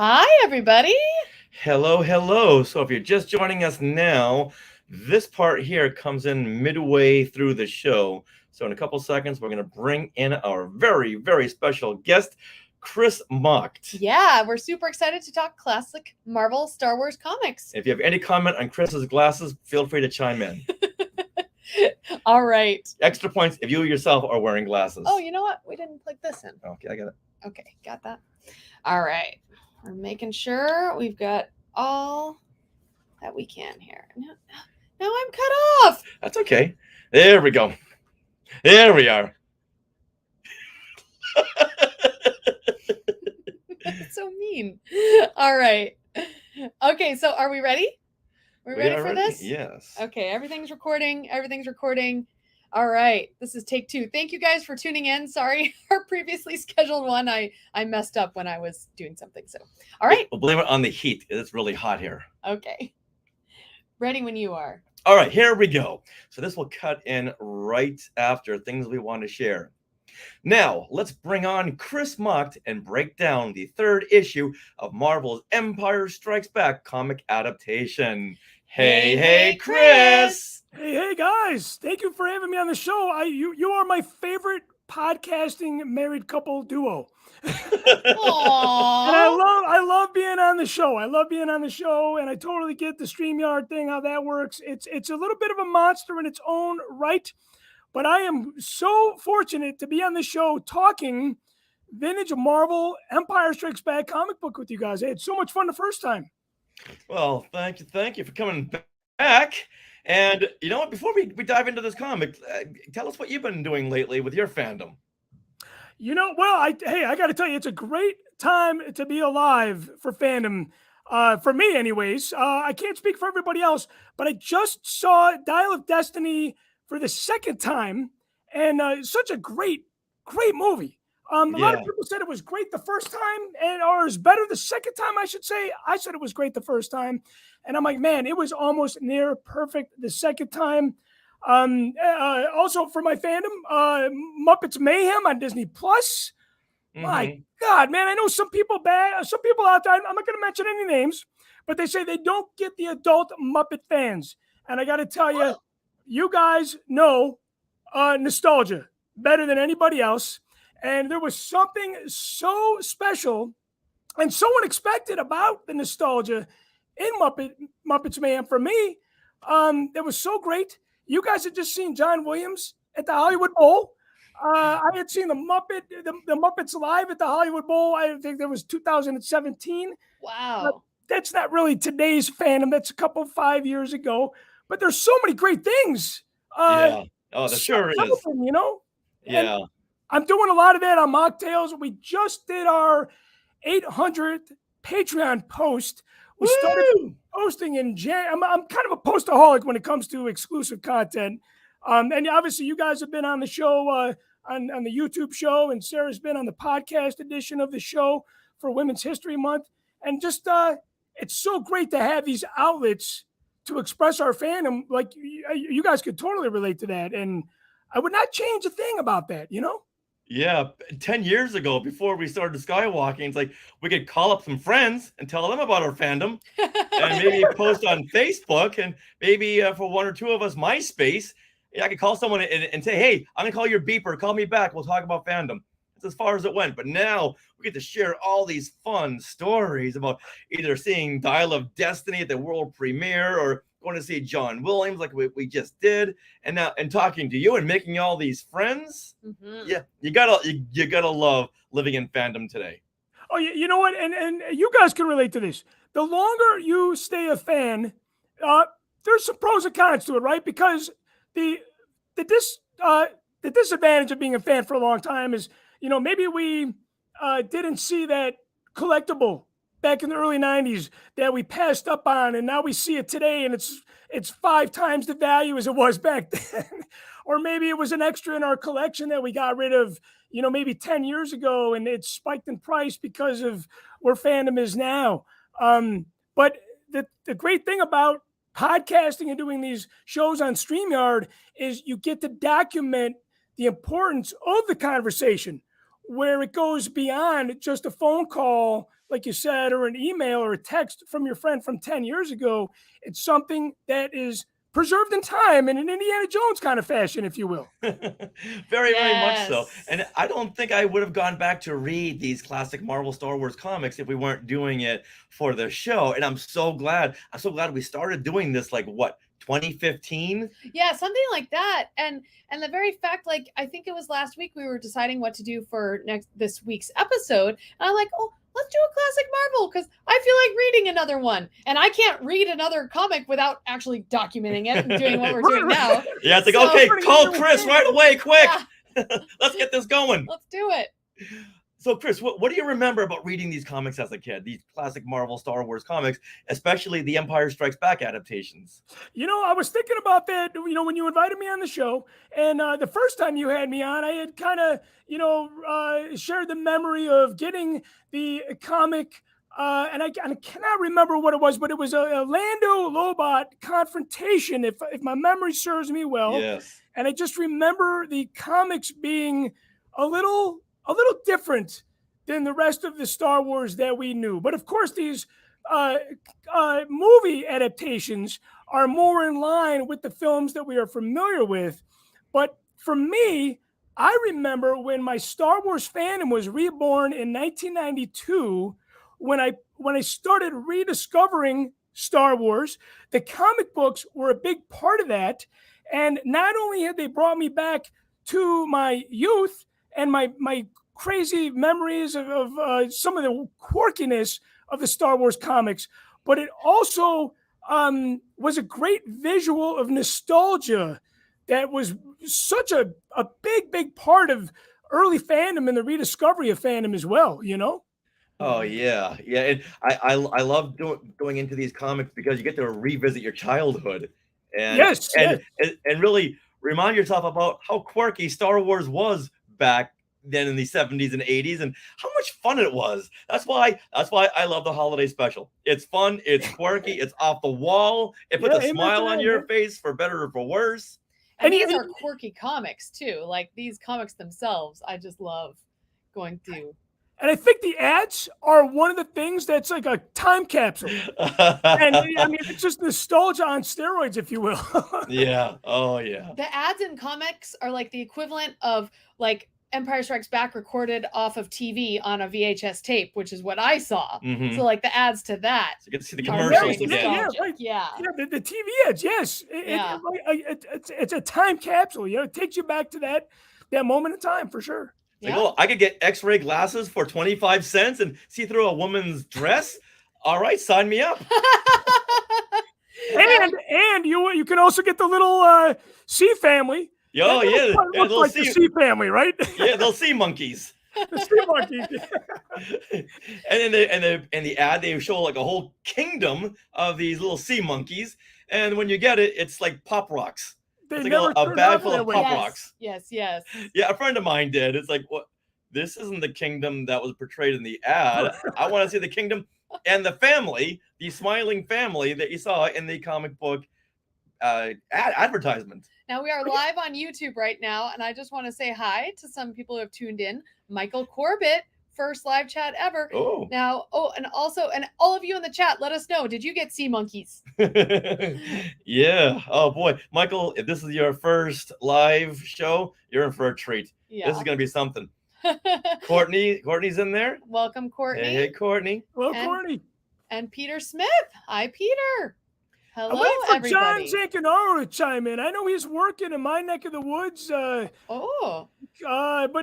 Hi, everybody. Hello. So if you're just joining us now, this part here comes in midway through the show. So in a couple seconds, we're going to bring in our very, very special guest, Chris Macht. Yeah, we're super excited to talk classic Marvel Star Wars comics. If you have any comment on Chris's glasses, feel free to chime in. All right. Extra points if you yourself are wearing glasses. Oh, you know what? We didn't plug this in. Okay, I got it. Okay, got that. All right. We're making sure we've got all that we can here. Now I'm cut off. That's okay. There we go. There we are. That's so mean. All right. Okay, so are we ready? We're ready for this? Yes. Okay, everything's recording. All right, this is take 2. Thank you guys for tuning in. Sorry, our previously scheduled one, I messed up when I was doing something. So, all right. We'll blame it on the heat. It's really hot here. Okay. Ready when you are. All right, here we go. So this will cut in right after things we want to share. Now, let's bring on Chris Macht and break down the 3rd issue of Marvel's Empire Strikes Back comic adaptation. Hey, Chris! Hey, guys! Thank you for having me on the show. You are my favorite podcasting married couple duo. And I love being on the show. And I totally get the StreamYard thing, how that works. It's a little bit of a monster in its own right, but I am so fortunate to be on the show talking vintage Marvel Empire Strikes Back comic book with you guys. I had so much fun the first time. Well, thank you for coming back. And you know what? Before we dive into this comic, tell us what you've been doing lately with your fandom. You know, well, I got to tell you, it's a great time to be alive for fandom. For me, anyways. I can't speak for everybody else, but I just saw Dial of Destiny for the 2nd time, and such a great movie. A lot of people said it was great the first time, or it was better the 2nd time, I should say. I said it was great the first time, and I'm like, man, it was almost near perfect the 2nd time. Also for my fandom, Muppets Mayhem on Disney Plus. Mm-hmm. My God, man, I know some people out there, I'm not going to mention any names, but they say they don't get the adult Muppet fans. And I got to tell you, you guys know nostalgia better than anybody else. And there was something so special and so unexpected about the nostalgia in Muppets Mayhem for me. That was so great. You guys had just seen John Williams at the Hollywood Bowl. I had seen the Muppets live at the Hollywood Bowl. I think that was 2017. Wow. That's not really today's fandom. That's 5 years ago. But there's so many great things. Yeah. Oh, that sure is. You know? Yeah. And I'm doing a lot of that on Mocktails. We just did our 800th Patreon post. We started posting in January. I'm kind of a postaholic when it comes to exclusive content. And obviously you guys have been on the show, on the YouTube show, and Sarah's been on the podcast edition of the show for Women's History Month. And just, it's so great to have these outlets to express our fandom. Like you guys could totally relate to that. And I would not change a thing about that, you know? Yeah, 10 years ago, before we started skywalking, it's like we could call up some friends and tell them about our fandom, and maybe post on Facebook, and maybe for one or two of us, MySpace. I could call someone and say, "Hey, I'm gonna call your beeper. Call me back. We'll talk about fandom." That's as far as it went. But now we get to share all these fun stories about either seeing Dial of Destiny at the world premiere, or going to see John Williams like we just did, and now and talking to you and making all these friends. Mm-hmm. Yeah, you gotta love living in fandom today. Oh, you know what? And you guys can relate to this. The longer you stay a fan, there's some pros and cons to it, right? Because the disadvantage of being a fan for a long time is maybe we didn't see that collectible back in the early 90s that we passed up on, and now we see it today, and it's 5 times the value as it was back then. Or maybe it was an extra in our collection that we got rid of, maybe 10 years ago, and it spiked in price because of where fandom is now. But the great thing about podcasting and doing these shows on StreamYard is you get to document the importance of the conversation, where it goes beyond just a phone call, like you said, or an email or a text from your friend from 10 years ago. It's something that is preserved in time in an Indiana Jones kind of fashion, if you will. Very much so. And I don't think I would have gone back to read these classic Marvel Star Wars comics if we weren't doing it for the show. And I'm so glad we started doing this, like, what, 2015? Yeah, something like that. And the very fact, like, I think it was last week we were deciding what to do for this week's episode. And I'm like, oh, let's do a classic Marvel, because I feel like reading another one. And I can't read another comic without actually documenting it and doing what we're doing now. Yeah, it's like, okay, call Chris right away, quick. Yeah. Let's get this going. Let's do it. So, Chris, what do you remember about reading these comics as a kid, these classic Marvel Star Wars comics, especially the Empire Strikes Back adaptations? I was thinking about that, when you invited me on the show, and the first time you had me on, I had kind of, shared the memory of getting the comic, and I cannot remember what it was, but it was a Lando Lobot confrontation, if my memory serves me well. Yes. And I just remember the comics being a little different than the rest of the Star Wars that we knew. But of course, these movie adaptations are more in line with the films that we are familiar with. But for me, I remember when my Star Wars fandom was reborn in 1992, when I started rediscovering Star Wars. The comic books were a big part of that. And not only had they brought me back to my youth and my crazy memories of some of the quirkiness of the Star Wars comics, but it also was a great visual of nostalgia that was such a big part of early fandom and the rediscovery of fandom as well, Oh yeah. And I love going into these comics because you get to revisit your childhood and really remind yourself about how quirky Star Wars was back then in the 70s and 80s, and how much fun it was. That's why I love the holiday special. It's fun, it's quirky, it's off the wall. It puts a smile on your face, for better or for worse. And these are quirky comics too. Like, these comics themselves, I just love going through. And I think the ads are one of the things that's like a time capsule. And I mean, it's just nostalgia on steroids, if you will. Yeah. Oh, yeah. The ads in comics are like the equivalent of, like, Empire Strikes Back recorded off of TV on a VHS tape, which is what I saw. Mm-hmm. So, like, the ads to that. So you get to see the commercials again. Yeah, right. Yeah, the TV ads, yes. It's a time capsule. It takes you back to that moment in time, for sure. Like, oh, I could get X-ray glasses for 25 cents and see through a woman's dress. All right, sign me up. and you can also get the little sea family. Oh yeah, looks like the sea family, right? Yeah, they'll sea monkeys. The sea monkeys. And then in the ad they show like a whole kingdom of these little sea monkeys, and when you get it, it's like Pop Rocks. It's like a bag full of Pop Rocks. Yes. Yeah, a friend of mine did. It's like, what? This isn't the kingdom that was portrayed in the ad. I want to see the kingdom and the family, the smiling family that you saw in the comic book advertisement. Now, we are live on YouTube right now, and I just want to say hi to some people who have tuned in. Michael Corbett, first live chat ever. Oh. Now, and all of you in the chat, let us know, did you get sea monkeys? Yeah. Oh boy, Michael, if this is your first live show, you're in for a treat. Yeah. This is gonna be something. Courtney's in there. Welcome, Courtney. Hey, Courtney. Hello, Courtney. And Peter Smith. Hi, Peter. Hello, I'm waiting for everybody. John Zancanaro to chime in. I know he's working in my neck of the woods. But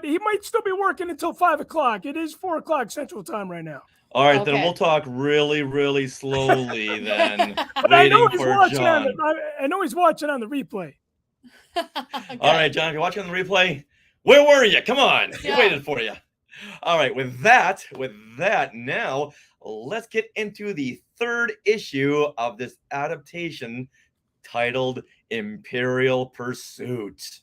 he might still be working until 5 o'clock. It is 4 o'clock Central Time right now. All right, then we'll talk really, really slowly then. But I know he's watching I know he's watching on the replay. Okay. All right, John, if you're watching on the replay, Where were you? Come on. We Yeah. waited for you. All right, with that, now let's get into the third issue of this adaptation titled Imperial Pursuit.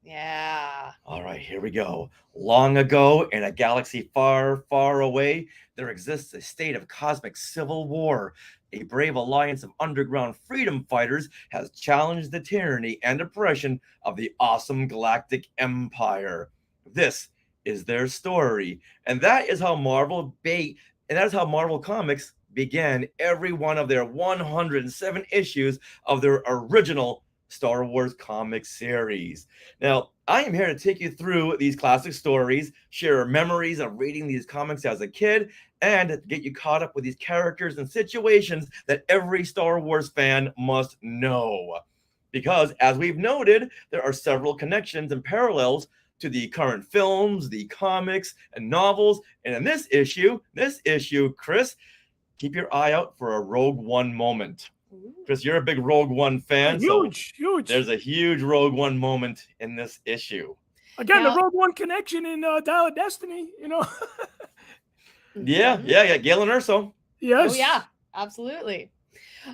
Yeah. All right, here we go. Long ago, in a galaxy far, far away, there exists a state of cosmic civil war. A brave alliance of underground freedom fighters has challenged the tyranny and oppression of the awesome galactic empire. This is their story, and that is how Marvel Comics began every one of their 107 issues of their original Star Wars comic series. Now, I am here to take you through these classic stories, share memories of reading these comics as a kid, and get you caught up with these characters and situations that every Star Wars fan must know. Because, as we've noted, there are several connections and parallels to the current films, the comics, and novels. And in this issue, Chris, keep your eye out for a Rogue One moment. Chris, you're a big Rogue One fan. Huge. There's a huge Rogue One moment in this issue. Again, Now- the Rogue One connection in Dial of Destiny, you know. Yeah. Galen Erso. Yes. Oh, yeah, absolutely.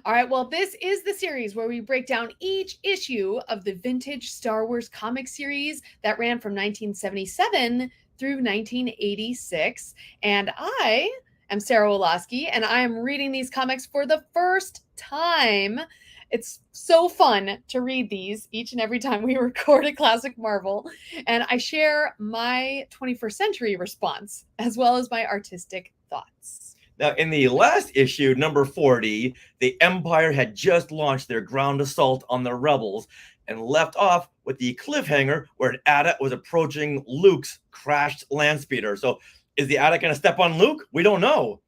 All right, well, this is the series where we break down each issue of the vintage Star Wars comic series that ran from 1977 through 1986. And I am Sarah Woloski, and I am reading these comics for the first time. It's so fun to read these each and every time we record a Classic Marvel. And I share my 21st century response as well as my artistic thoughts. Now, in the last issue, number 40, the Empire had just launched their ground assault on the rebels and left off with the cliffhanger where an AT-AT was approaching Luke's crashed land speeder. So is the AT-AT going to step on Luke? We don't know,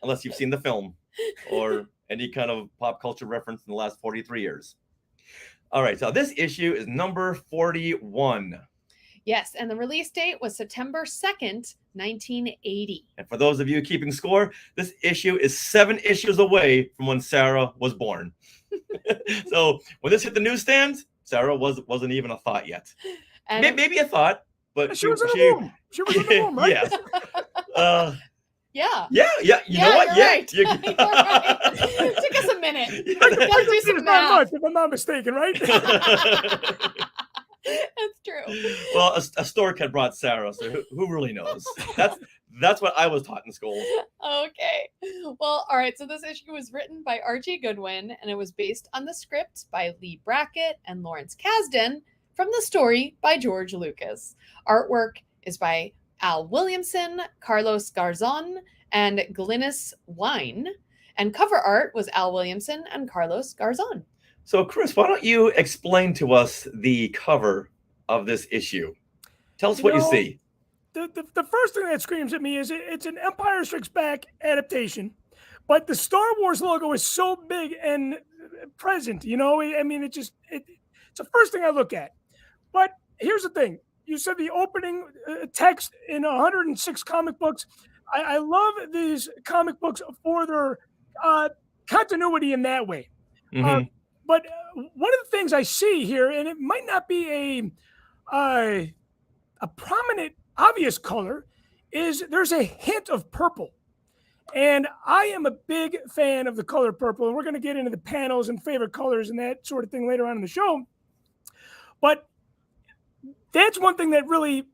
unless you've seen the film or any kind of pop culture reference in the last 43 years. All right, so this issue is number 41. Yes, and the release date was September 2nd, 1980. And for those of you keeping score, this issue is 7 issues away from when Sarah was born. So when this hit the newsstands, Sarah wasn't even a thought yet. And Maybe a thought, but She was in the womb. She was in the womb, right? Yes. yeah. You know what? You're right. You- You're right. It took us a minute. Yeah, Gotta do It's some not math. much, if I'm not mistaken, right? That's true. Well, a stork had brought Sarah, so who really knows? That's what I was taught in school. Okay. Well, all right. So this issue was written by Archie Goodwin, and it was based on the script by Lee Brackett and Lawrence Kasdan from the story by George Lucas. Artwork is by Al Williamson, Carlos Garzon, and Glynis Wine. And cover art was Al Williamson and Carlos Garzon. So, Chris, why don't you explain to us the cover of this issue? Tell us what you see. The first thing that screams at me is it's an Empire Strikes Back adaptation, but the Star Wars logo is so big and present. You know, I mean, it's the first thing I look at. But here's the thing: you said the opening text in 106 comic books. I love these comic books for their continuity in that way. Mhm. But one of the things I see here, and it might not be a prominent, obvious color, is there's a hint of purple. And I am a big fan of the color purple. And we're going to get into the panels and favorite colors and that sort of thing later on in the show. But that's one thing that really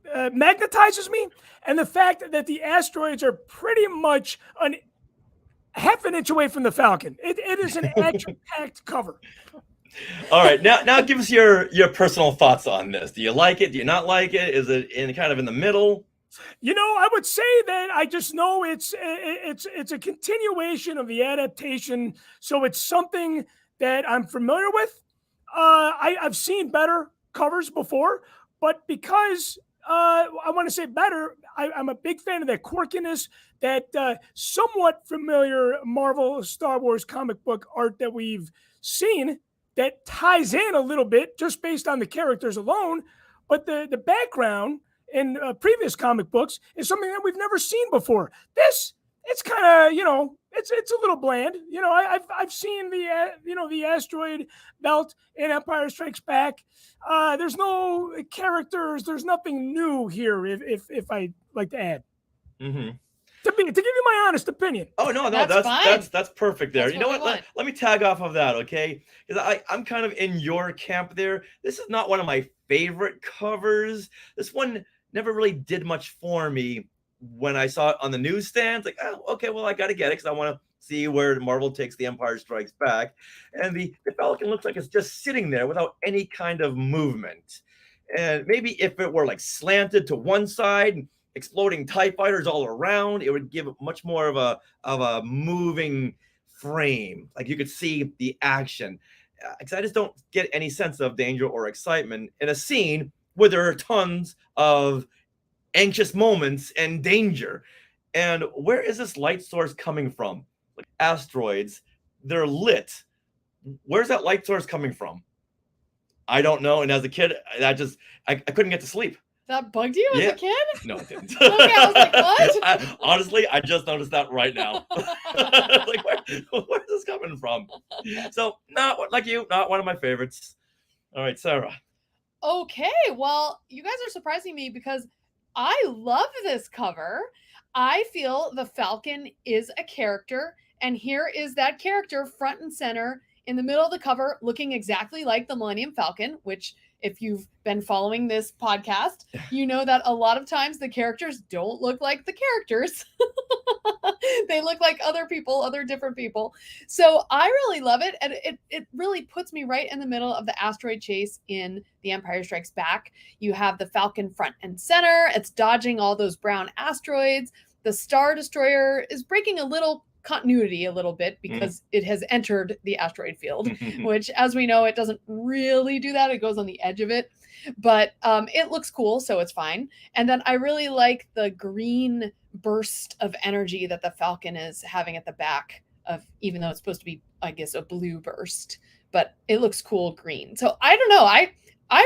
magnetizes me. And the fact that the asteroids are pretty much half an inch away from the Falcon. It is an action-packed cover. All right, now give us your personal thoughts on this. Do you like it? Do you not like it? Is it in the middle? You know, I would say that I just know it's a continuation of the adaptation, so it's something that I'm familiar with. I've seen better covers before, but because I want to say better, I'm a big fan of that quirkiness, that somewhat familiar Marvel Star Wars comic book art that we've seen that ties in a little bit just based on the characters alone. But the background in previous comic books is something that we've never seen before. This it's kind of, it's a little bland. I've seen the asteroid belt in Empire Strikes Back. There's no characters. There's nothing new here. If I like to add. Mm-hmm. To give you my honest opinion. Oh no, That's fine. that's perfect there. That's You know what what? we want. Let me tag off of that, okay? Because I'm kind of in your camp there. This is not one of my favorite covers. This one never really did much for me when I saw it on the newsstands. Like, oh, okay, well, I got to get it because I want to see where Marvel takes The Empire Strikes Back. And the Falcon looks like it's just sitting there without any kind of movement. And maybe if it were like slanted to one side, exploding TIE fighters all around, it would give much more of a moving frame. Like you could see the action. Because I just don't get any sense of danger or excitement in a scene where there are tons of anxious moments and danger. And where is this light source coming from? Like asteroids, they're lit. Where's that light source coming from? I don't know. And as a kid, I couldn't get to sleep. That bugged you as a kid? No, it didn't. Okay, I was like, what? Honestly, I just noticed that right now. Like, where's this coming from? So, not like you, not one of my favorites. All right, Sarah. Okay, well, you guys are surprising me because I love this cover. I feel the Falcon is a character, and here is that character front and center in the middle of the cover, looking exactly like the Millennium Falcon, which, if you've been following this podcast, you know that a lot of times the characters don't look like the characters. They look like other people, other different people. So I really love it. And it really puts me right in the middle of the asteroid chase in The Empire Strikes Back. You have the Falcon front and center. It's dodging all those brown asteroids. The Star Destroyer is breaking a little continuity a little bit because it has entered the asteroid field, which, as we know, it doesn't really do that. It goes on the edge of it, but it looks cool, so it's fine. And then I really like the green burst of energy that the Falcon is having at the back of, even though it's supposed to be, I guess, a blue burst, but it looks cool green. So I don't know. I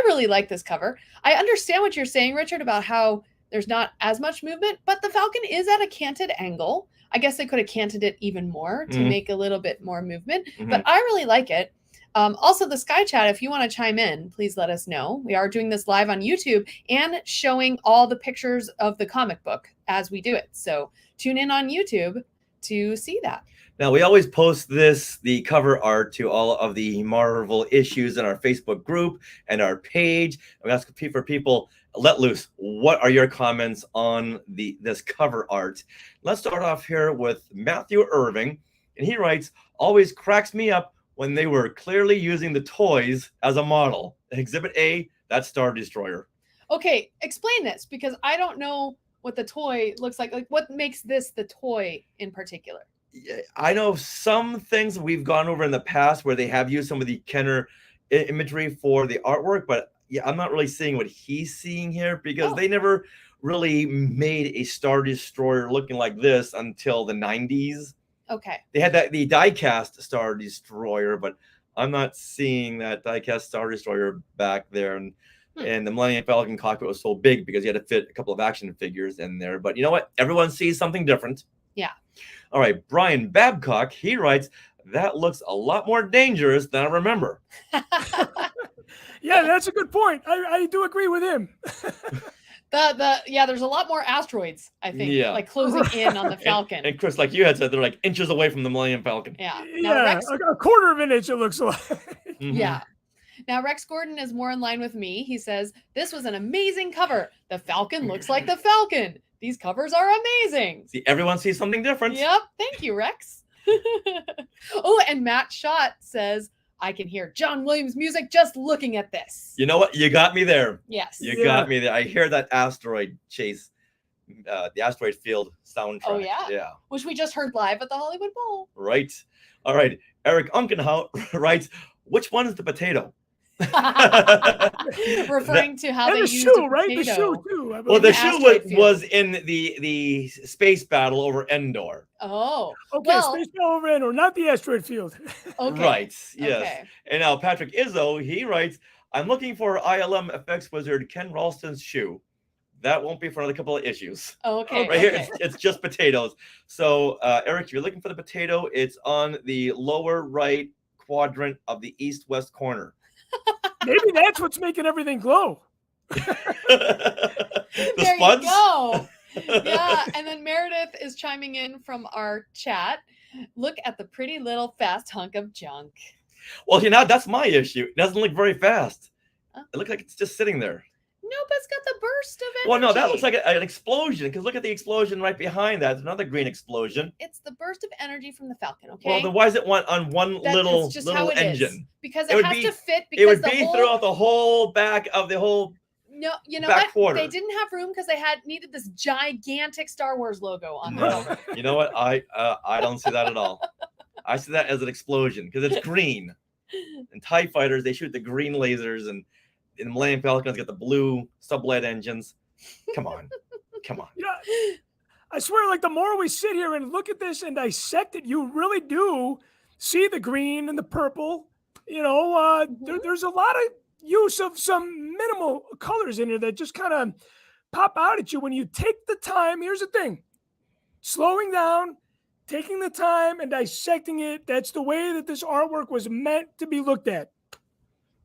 really like this cover. I understand what you're saying, Richard, about how there's not as much movement, but the Falcon is at a canted angle. I guess they could have canted it even more to make a little bit more movement, but I really like it. Also, the Sky Chat, if you want to chime in, please let us know. We are doing this live on YouTube and showing all the pictures of the comic book as we do it. So tune in on YouTube to see that. Now, we always post the cover art to all of the Marvel issues in our Facebook group and our page. We ask for people, let loose. What are your comments on this cover art? Let's start off here with Matthew Irving. And he writes, always cracks me up when they were clearly using the toys as a model. Exhibit A, that's Star Destroyer. Okay, explain this, because I don't know what the toy looks like. Like, what makes this the toy in particular? I know some things we've gone over in the past where they have used some of the Kenner imagery for the artwork, but yeah, I'm not really seeing what he's seeing here because they never really made a Star Destroyer looking like this until the 90s. Okay. They had the die-cast Star Destroyer, but I'm not seeing that die-cast Star Destroyer back there. And the Millennium Falcon cockpit was so big because you had to fit a couple of action figures in there. But you know what? Everyone sees something different. Yeah. All right. Brian Babcock, he writes, that looks a lot more dangerous than I remember. Yeah, that's a good point. I do agree with him. There's a lot more asteroids, I think, like closing in on the Falcon. And Chris, like you had said, they're like inches away from the Millennium Falcon. Yeah. Now, a quarter of an inch, it looks like. Yeah. Now, Rex Gordon is more in line with me. He says, this was an amazing cover. The Falcon looks like the Falcon. These covers are amazing. See, everyone sees something different. Yep. Thank you, Rex. Oh, and Matt Schott says, I can hear John Williams music just looking at this. You know what? You got me there. Yes. You got me there. I hear that asteroid chase, the asteroid field soundtrack. Oh, yeah. Yeah. Which we just heard live at the Hollywood Bowl. Right. All right. Eric Unkenhout writes, which one is the potato? Referring to how they used shoe, a right? The potato. shoe too. Well, the shoe was in the space battle over Endor. Oh, okay. Well, Space battle over Endor, not the asteroid field. Okay. Right. Yes. Okay. And now Patrick Izzo, he writes, I'm looking for ILM effects wizard Ken Ralston's shoe. That won't be for another couple of issues. Oh, okay. Right here, Okay. it's just potatoes. So, Eric, if you're looking for the potato, it's on the lower right quadrant of the east-west corner. Maybe that's what's making everything glow. The There spuds? you go. Yeah, and then Meredith is chiming in from our chat. Look at the pretty little fast hunk of junk. Well, that's my issue. It doesn't look very fast. It looks like it's just sitting there. No, but it's got the burst of energy. Well, no, that looks like an explosion, because look at the explosion right behind that. It's another green explosion. It's the burst of energy from the Falcon, okay? Well, then why is it on one little just how it engine? Is. Because It it would has be- to fit. It would Because be throughout the whole back of the whole. No, you know back what? quarter. They didn't have room because they needed this gigantic Star Wars logo on the No, helmet. you know what? I don't see that at all. I see that as an explosion because it's green. And TIE fighters, they shoot the green lasers, and in the Millennium Falcons got the blue sublight engines. Come on. Yeah, I swear, like the more we sit here and look at this and dissect it, you really do see the green and the purple. There's a lot of use of some minimal colors in here that just kind of pop out at you when you take the time. Here's the thing: slowing down, taking the time, and dissecting it. That's the way that this artwork was meant to be looked at.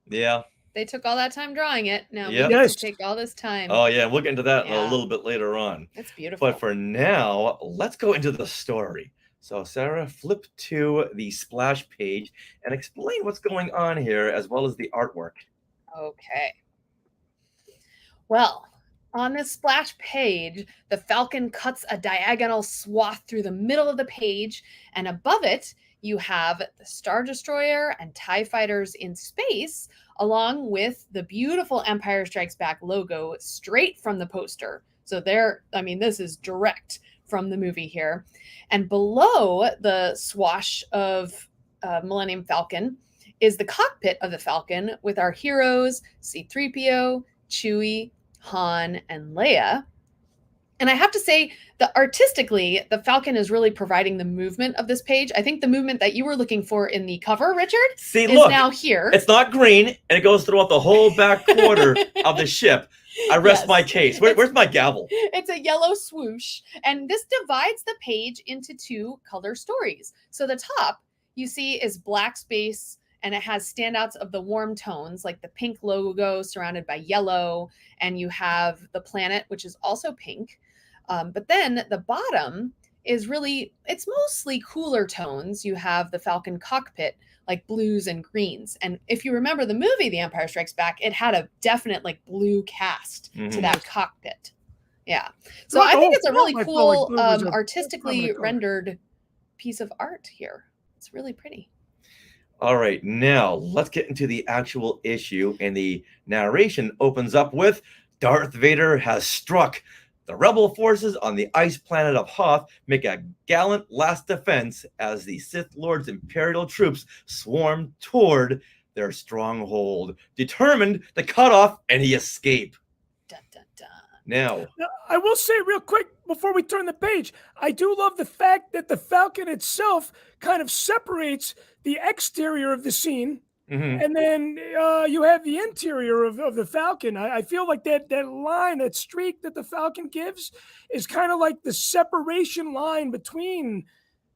Yeah. They took all that time drawing it. Now Yep. we get Yes. to take all this time. Oh, yeah. We'll get into that a Yeah. little bit later on. It's beautiful. But for now, let's go into the story. So, Sarah, flip to the splash page and explain what's going on here, as well as the artwork. Okay. Well, on this splash page, the Falcon cuts a diagonal swath through the middle of the page, and above it, you have the Star Destroyer and TIE fighters in space, along with the beautiful Empire Strikes Back logo straight from the poster. So this is direct from the movie here. And below the swash of Millennium Falcon is the cockpit of the Falcon with our heroes, C-3PO, Chewie, Han, and Leia. And I have to say that artistically, the Falcon is really providing the movement of this page. I think the movement that you were looking for in the cover, Richard, See, is look, now here. it's not green, and it goes throughout the whole back quarter of the ship. I rest Yes. my case. Where's my gavel? It's a yellow swoosh, and this divides the page into two color stories. So the top you see is black space, and it has standouts of the warm tones, like the pink logo surrounded by yellow, and you have the planet, which is also pink. But then the bottom is it's mostly cooler tones. You have the Falcon cockpit, like blues and greens. And if you remember the movie, The Empire Strikes Back, it had a definite blue cast to Mhm. that cockpit. Yeah. So Throughout I the think whole it's a really film, I felt like cool, blue was a artistically prominent color. rendered piece of art here. It's really pretty. All right, now let's get into the actual issue. And the narration opens up with Darth Vader has struck. The rebel forces on the ice planet of Hoth make a gallant last defense as the Sith Lord's Imperial troops swarm toward their stronghold, determined to cut off any escape. Dun, dun, dun. Now, Now, I will say real quick before we turn the page, I do love the fact that the Falcon itself kind of separates the exterior of the scene, mhm, and then you have the interior of the Falcon. I feel like that line, that streak that the Falcon gives, is kind of like the separation line between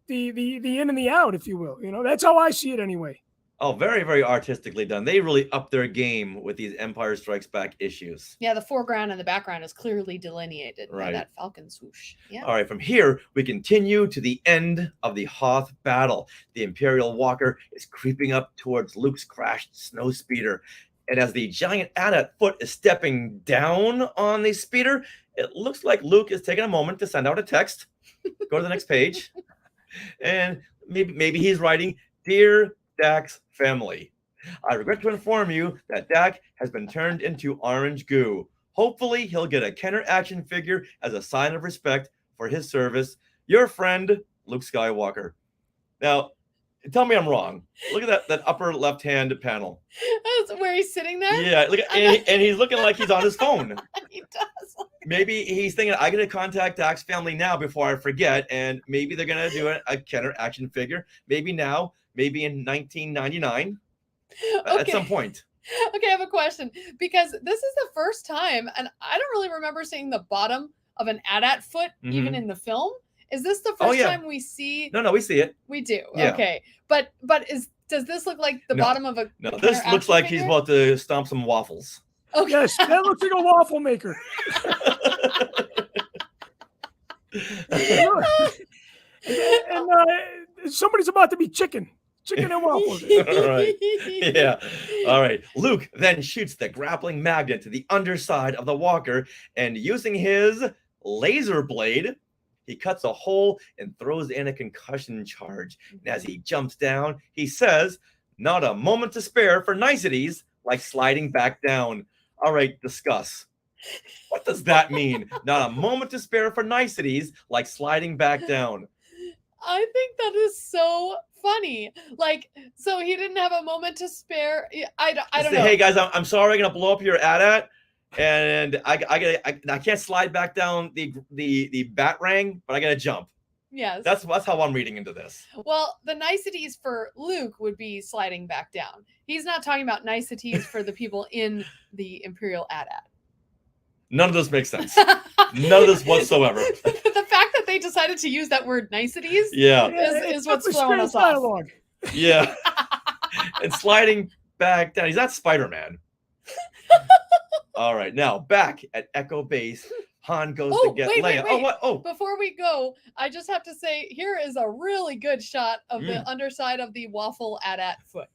the in and the out, if you will. That's how I see it anyway. oh, very, very artistically done. They really upped their game with these Empire Strikes Back issues. Yeah, the foreground and the background is clearly delineated by Right. that Falcon swoosh. Yeah. All right, from here, we continue to the end of the Hoth battle. The Imperial Walker is creeping up towards Luke's crashed snow speeder. And as the giant AT-AT foot is stepping down on the speeder, it looks like Luke is taking a moment to send out a text. Go to the next page. And maybe he's writing, "Dear Dak's family, I regret to inform you that Dak has been turned into orange goo. Hopefully, he'll get a Kenner action figure as a sign of respect for his service. Your friend, Luke Skywalker." Now, tell me I'm wrong. Look at that upper left-hand panel. That's where he's sitting there. Yeah, look, and he's looking like he's on his phone. He does. Maybe he's thinking, I got to contact Dak's family now before I forget, and maybe they're going to do a Kenner action figure. Maybe now, maybe in 1999 at some point. Okay, I have a question because this is the first time, and I don't really remember seeing the bottom of an AT-AT foot even in the film. Is this the first time we see? No, we see it. We do. Yeah. Okay, but does this look like the bottom of a? No, this looks like he's about to stomp some waffles. Okay. Yes, that looks like a waffle maker. and somebody's about to be chicken and waffles. All right. Yeah. All right. Luke then shoots the grappling magnet to the underside of the walker, and using his laser blade, he cuts a hole and throws in a concussion charge. And as he jumps down, he says, "Not a moment to spare for niceties like sliding back down." All right, discuss. What does that mean? Not a moment to spare for niceties like sliding back down. I think that is so funny. Like, so he didn't have a moment to spare. I don't know. Hey guys, I'm sorry, I'm gonna blow up your AT-AT, and I can't slide back down the batarang, but I gotta jump. Yes. That's how I'm reading into this. Well, the niceties for Luke would be sliding back down. He's not talking about niceties for the people in the Imperial AT-AT. None of this makes sense. None of this whatsoever. The fact that they decided to use that word niceties is what's throwing us off. Yeah. And sliding back down. He's not Spider-Man. All right. Now, back at Echo Base, Han goes to get Leia. Wait. What? Oh. Before we go, I just have to say, here is a really good shot of the underside of the waffle AT-AT foot.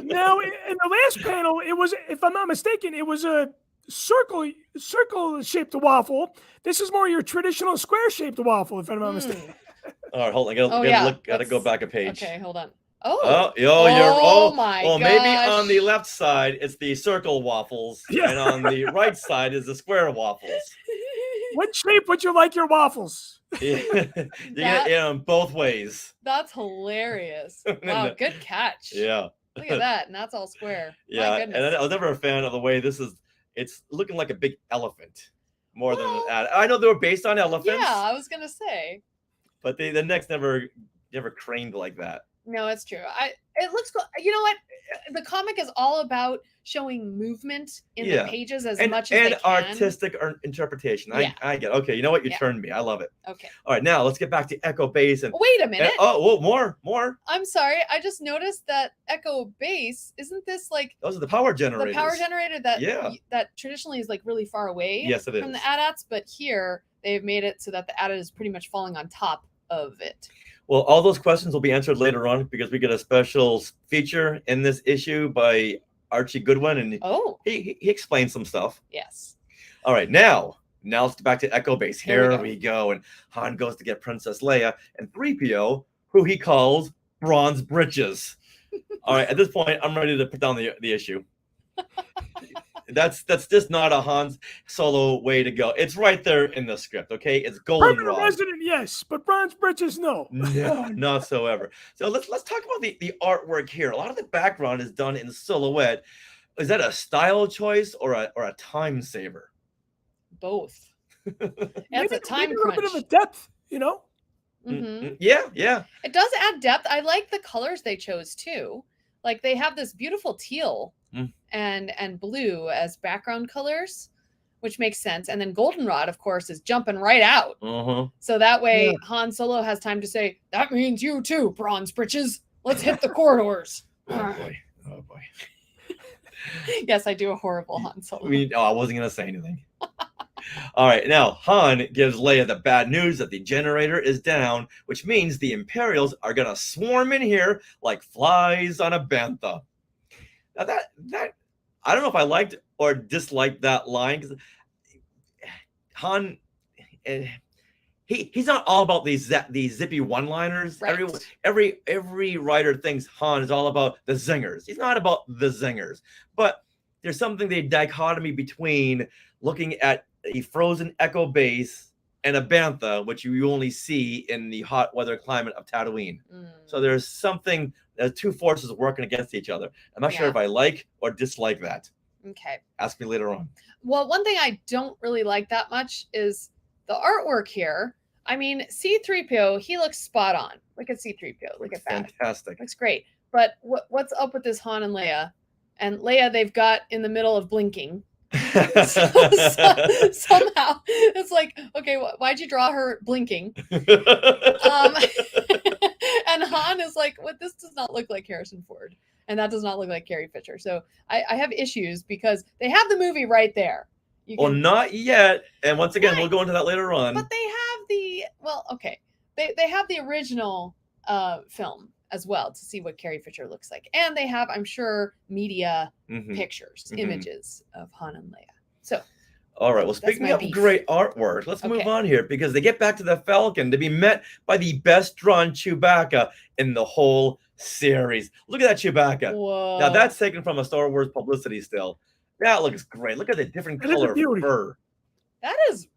Now, in the last panel, it was, if I'm not mistaken, it was a circle-shaped waffle. This is more your traditional square-shaped waffle, if I'm not mistaken. All right, hold on. Gotta go back a page. Okay, hold on. My gosh. Maybe on the left side it's the circle waffles, and on the right side is the square waffles. What shape would you like your waffles? You get it both ways. That's hilarious. Wow, good catch. Yeah. Look at that, and that's all square. Yeah, My goodness. and I was never a fan of the way this is. It's looking like a big elephant more than an ad. I know they were based on elephants. Yeah, I was gonna say. But the necks never craned like that. No, it's true. It looks cool. You know what? The comic is all about showing movement in the pages as much as they can. Artistic interpretation. I get it. Okay, you know what? You turned me. I love it. Okay. All right, now let's get back to Echo Base. And wait a minute. More. I'm sorry. I just noticed that Echo Base, isn't this like those are the power generators? The power generator that traditionally is like really far away from the AT-ATs, but here they've made it so that the AT-AT is pretty much falling on top of it. Well, all those questions will be answered later on because we get a special feature in this issue by Archie Goodwin, and he explains some stuff. Yes. All right, now let's get back to Echo Base. Here we go. And Han goes to get Princess Leia and 3PO, who he calls Bronze Britches. All right, at this point, I'm ready to put down the issue. That's just not a Han Solo way to go. It's right there in the script, okay? It's goldenrod. Resident, yes, but Bronze Britches, no. No, not so ever. So let's talk about the artwork here. A lot of the background is done in silhouette. Is that a style choice or a time saver? Both. That's a time crunch. A bit of a depth, you know? Mm-hmm. Yeah. It does add depth. I like the colors they chose too. Like they have this beautiful teal and blue as background colors, which makes sense. And then goldenrod, of course, is jumping right out. So that way Han Solo has time to say, "That means you too, Bronze Britches. Let's hit the corridors." Oh boy. Yes, I do a horrible Han Solo. I wasn't gonna say anything. All right, now Han gives Leia the bad news that the generator is down, which means the Imperials are gonna swarm in here like flies on a bantha. Now that I don't know if I liked or disliked that line because Han, he's not all about these zippy one-liners. Right. Every writer thinks Han is all about the zingers. He's not about the zingers, but there's something the dichotomy between looking at a frozen Echo Base and a bantha, which you only see in the hot weather climate of Tatooine. So there's two forces working against each other. I'm not sure if I like or dislike that. Okay. Ask me later on. Well, one thing I don't really like that much is the artwork here. I mean, C-3PO, he looks spot on. Look at C-3PO. Look at that. Fantastic. Looks great. But what's up with this Han and Leia? and Leia they've got in the middle of blinking. Somehow it's like, okay, why'd you draw her blinking? And Han is like, what? This does not look like Harrison Ford, and that does not look like Carrie Fisher. So I have issues because they have the movie right there. Well, not yet. And once again, we'll Right. go into that later on. But they have they have the original film as well to see what Carrie Fisher looks like, and they have, I'm sure, media pictures, images of Han and Leia. So, all right. Well, speaking of great artwork, let's move on here because they get back to the Falcon to be met by the best drawn Chewbacca in the whole series. Look at that Chewbacca. Whoa. Now that's taken from a Star Wars publicity still. That looks great. Look at the different color fur. That is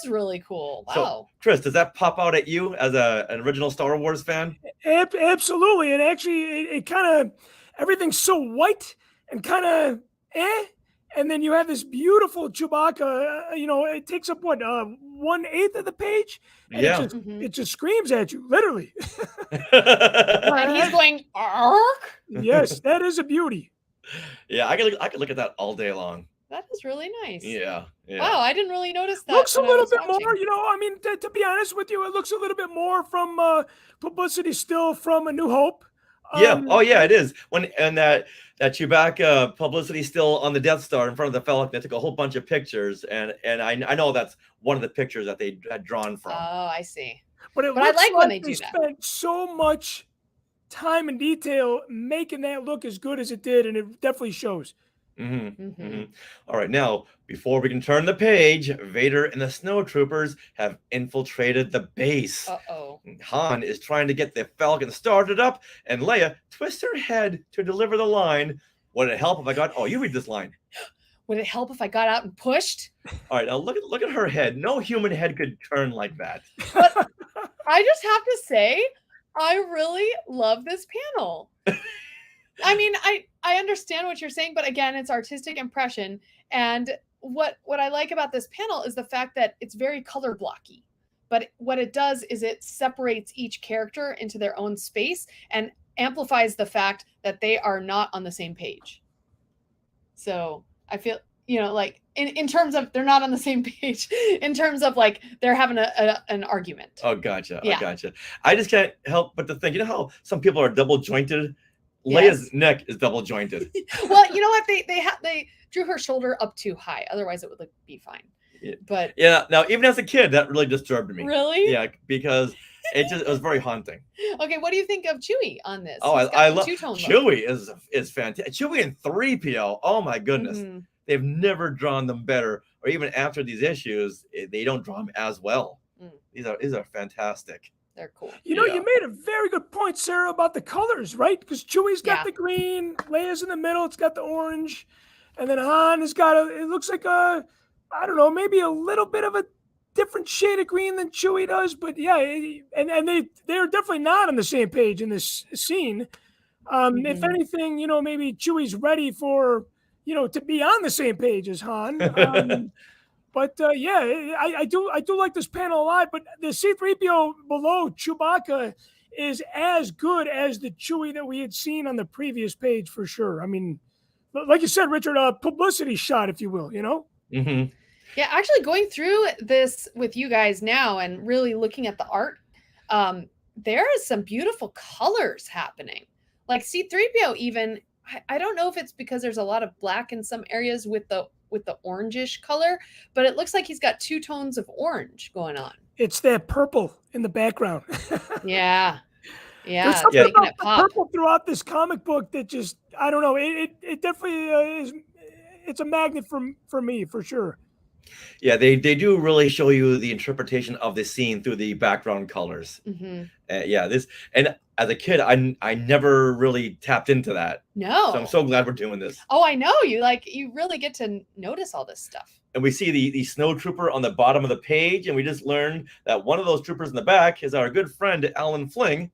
really cool. Wow. So, Chris, does that pop out at you as an original Star Wars fan? Absolutely. And actually, it kind of, everything's so white and kind of and then you have this beautiful Chewbacca. It takes up what 1/8 of the page. And Yeah, it just screams at you, literally. And he's going, ark. Yes, that is a beauty. Yeah, I could look at that all day long. That is really nice. Yeah. Wow, I didn't really notice that. Looks a little bit more, to be honest with you, it looks a little bit more from publicity still from A New Hope. Yeah. Oh, yeah, it is. And that Chewbacca publicity still on the Death Star in front of the Falcon. They took a whole bunch of pictures, and I know that's one of the pictures that they had drawn from. Oh, I see. But I like when they do that. Spent so much time and detail making that look as good as it did, and it definitely shows. All right, now before we can turn the page, Vader and the snowtroopers have infiltrated the base. Uh-oh. Han is trying to get the Falcon started up, and Leia twists her head to deliver the line. Would it help if I got? Oh, you read this line. Would it help if I got out and pushed? All right, now look at her head. No human head could turn like that. But I just have to say, I really love this panel. I mean, I understand what you're saying, but again, it's artistic impression. And what I like about this panel is the fact that it's very color blocky. But what it does is it separates each character into their own space and amplifies the fact that they are not on the same page. So I feel, like in terms of they're not on the same page, in terms of like they're having an argument. Oh, gotcha. Yeah. I gotcha. I just can't help but to think, how some people are double jointed? Yes. Leia's neck is double jointed. Well, you know what? They drew her shoulder up too high. Otherwise, it would be fine. Yeah. But yeah, now even as a kid, that really disturbed me. Really? Yeah, because it was very haunting. Okay, what do you think of Chewie on this? Oh, I love Chewie is fantastic. Chewie and 3PO. Oh my goodness, they've never drawn them better. Or even after these issues, they don't draw them as well. These are fantastic. They're cool. You made a very good point, Sarah, about the colors, right? Because Chewie's got the green, Leia's in the middle, it's got the orange, and then Han has got it looks like I don't know, maybe a little bit of a different shade of green than Chewie does, but yeah, and they're definitely not on the same page in this scene. If anything, maybe Chewie's ready for, to be on the same page as Han. But yeah, I do like this panel a lot. But the C-3PO below Chewbacca is as good as the Chewie that we had seen on the previous page for sure. I mean, like you said, Richard, a publicity shot, if you will. Yeah, actually going through this with you guys now and really looking at the art, there is some beautiful colors happening. Like C-3PO even, I don't know if it's because there's a lot of black in some areas with the orangish color, but it looks like he's got two tones of orange going on. It's that purple in the background. Yeah. There's something about the purple throughout this comic book that just, I don't know. It definitely is. It's a magnet for me, for sure. Yeah, they do really show you the interpretation of the scene through the background colors. This, and as a kid, I never really tapped into that. No. So I'm so glad we're doing this. Oh, I know. You really get to notice all this stuff. And we see the snow trooper on the bottom of the page, and we just learned that one of those troopers in the back is our good friend Alan Fling,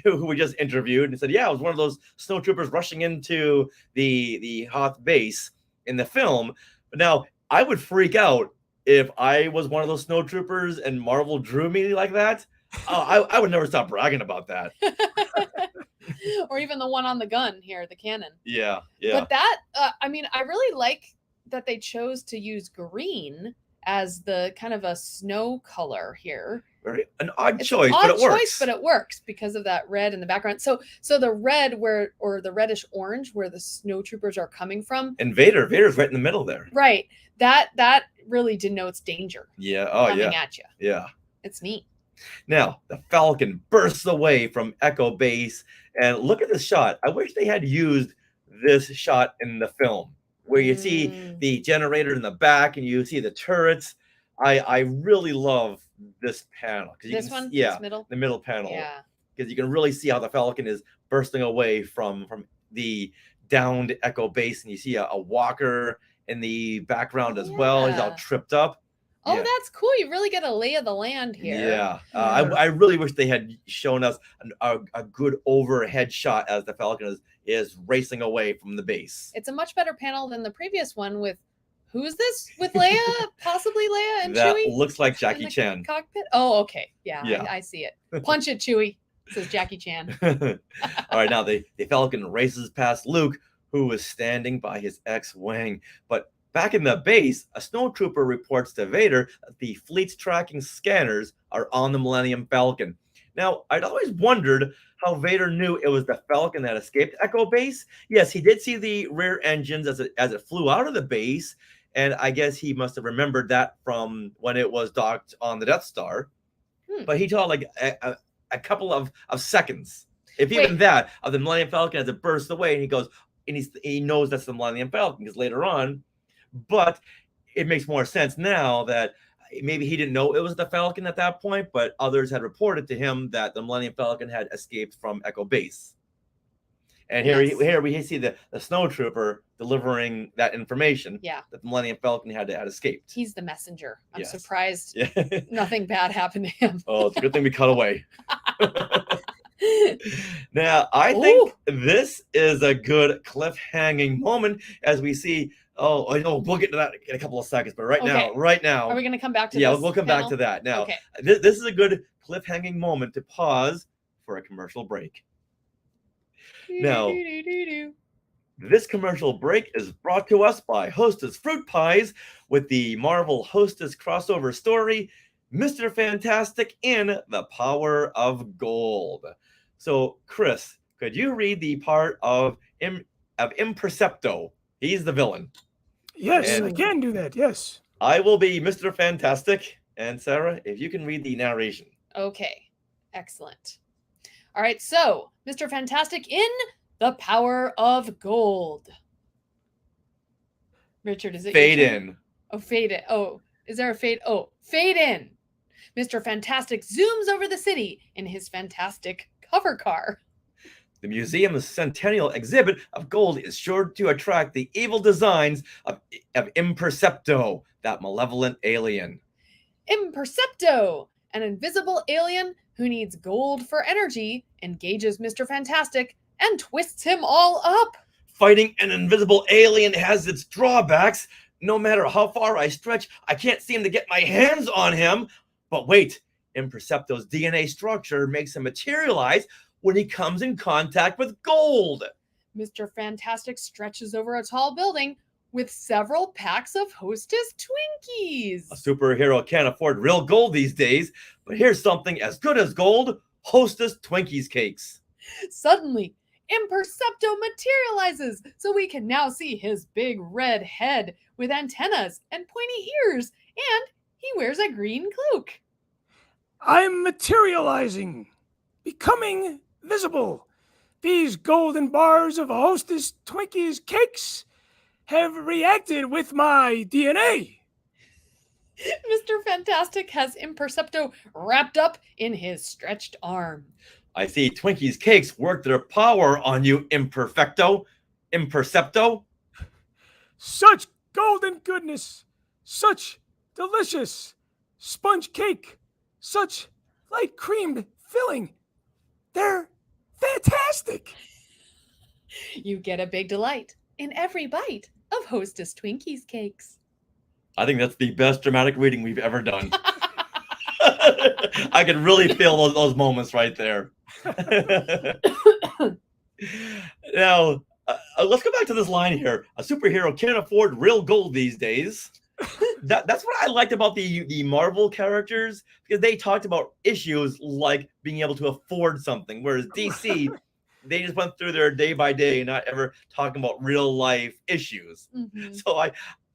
who we just interviewed, and said, yeah, it was one of those snow troopers rushing into the Hoth base in the film. But now I would freak out if I was one of those snow troopers and Marvel drew me like that. I would never stop bragging about that. or even the one on the gun here, the cannon. Yeah, yeah. But that, I mean, I really like that they chose to use green as the kind of a snow color here. Very an odd It's choice, an but odd it works. choice, but it works because of that red in the background. So the red or the reddish orange where the snowtroopers are coming from, And Vader's right in the middle there. right? That really denotes danger Yeah. Oh, coming yeah. at you. Yeah. It's neat. Now, the Falcon bursts away from Echo Base, and look at this shot. I wish they had used this shot in the film, where you see Mm. the generator in the back and you see the turrets. I really love this panel because you This can one, yeah, this middle. the middle panel, Yeah. because you can really see how the Falcon is bursting away from the downed Echo Base, and you see a walker in the background as well. He's all Yeah. tripped up. Oh, Yeah. that's cool. You really get a lay of the land here. Yeah, Yeah. I really wish they had shown us a good overhead shot as the Falcon is racing away from the base. It's a much better panel than the previous one with who's this? With Leia? Possibly Leia and That Chewie? looks like in Jackie the Chan. Cockpit? Oh, okay. Yeah, Yeah. I see it. Punch it, Chewie, says Jackie Chan. All right, now the Falcon races past Luke, who is standing by his X-Wing. But back in the base, a snowtrooper reports to Vader that the fleet's tracking scanners are on the Millennium Falcon. Now, I'd always wondered how Vader knew it was the Falcon that escaped Echo Base. Yes, he did see the rear engines as it flew out of the base, and I guess he must have remembered that from when it was docked on the Death Star. But he told like a couple of seconds, if even Wait. that, of the Millennium Falcon as it bursts away, and he goes, and he knows that's the Millennium Falcon because later on. But it makes more sense now that maybe he didn't know it was the Falcon at that point, but others had reported to him that the Millennium Falcon had escaped from Echo Base. And here, Yes. here we see the snowtrooper delivering that information Yeah. that the Millennium Falcon had escaped. He's the messenger. I'm Yes. surprised Yeah. nothing bad happened to him. Oh, it's a good thing we cut away. Now, I think this is a good cliffhanging moment as we see. Oh, I know we'll get to that in a couple of seconds, but right now, Are we going to come back to yeah, this we'll come back to that. Now, Okay. this is a good cliffhanging moment to pause for a commercial break. Now, Do-do-do-do-do. this commercial break is brought to us by Hostess Fruit Pies with the Marvel Hostess crossover story, Mr. Fantastic in the Power of Gold. So, Chris, could you read the part of Impercepto? He's the villain. Yes, I And- can do that. Yes. I will be Mr. Fantastic. And Sarah, if you can read the narration. Okay. Excellent. All right. So, Mr. Fantastic in the Power of Gold. Richard, is it your Fade turn? in. Oh, fade in. Oh, is there a fade? Oh, fade in. Mr. Fantastic zooms over the city in his fantastic cover car. The museum's centennial exhibit of gold is sure to attract the evil designs of Impercepto, that malevolent alien. Impercepto, an invisible alien who needs gold for energy, engages Mr. Fantastic and twists him all up. Fighting an invisible alien has its drawbacks. No matter how far I stretch, I can't seem to get my hands on him. But wait, Impercepto's DNA structure makes him materialize when he comes in contact with gold. Mr. Fantastic stretches over a tall building with several packs of Hostess Twinkies. A superhero can't afford real gold these days, but here's something as good as gold: Hostess Twinkies cakes. Suddenly, Impercepto materializes, so we can now see his big red head with antennas and pointy ears, and he wears a green cloak. I'm materializing, becoming visible. These golden bars of Hostess Twinkies cakes have reacted with my DNA. Mr. Fantastic has Impercepto wrapped up in his stretched arm. I see Twinkies cakes work their power on you, Impercepto. Such golden goodness, such delicious sponge cake, such light creamed filling. They're fantastic. You get a big delight in every bite of Hostess Twinkies cakes. I think that's the best dramatic reading we've ever done. I can really feel those moments right there. Now, let's go back to this line here. A superhero can't afford real gold these days. That's what I liked about the Marvel characters, because they talked about issues like being able to afford something, whereas DC, they just went through their day by day, not ever talking about real life issues. Mhm. So I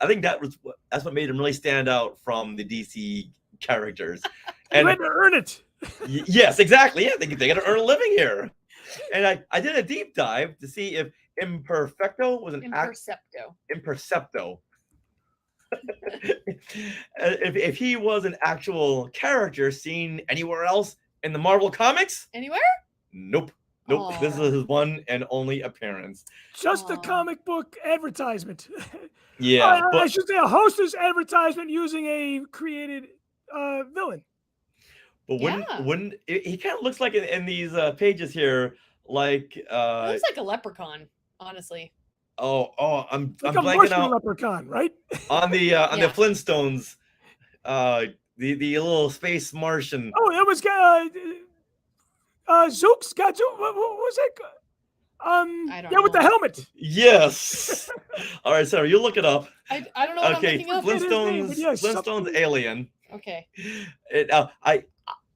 think that's what made them really stand out from the DC characters. You And had to earn it. yes, exactly. Yeah, they got to earn a living here. And I did a deep dive to see if Imperfecto was an Impercepto. Impercepto. If he was an actual character seen anywhere else in the Marvel comics, Anywhere? nope. Nope. This Aw. is his one and only appearance. Just a Aw. comic book advertisement. Yeah, I but should say a hostess advertisement using a created villain. wouldn't Yeah. he kind of looks like in these pages here, like It looks like a leprechaun, honestly. I'm Like a blanking Martian out leprechaun, right? on the Yeah. Flintstones, the little space Martian. Oh, it was Zooks. What was that? I don't Yeah, with the know. helmet. Yes. All right, Sarah, you look it up. I don't know what Okay, I'm looking up. Flint- his name, but yes, Flintstones something- alien. Okay.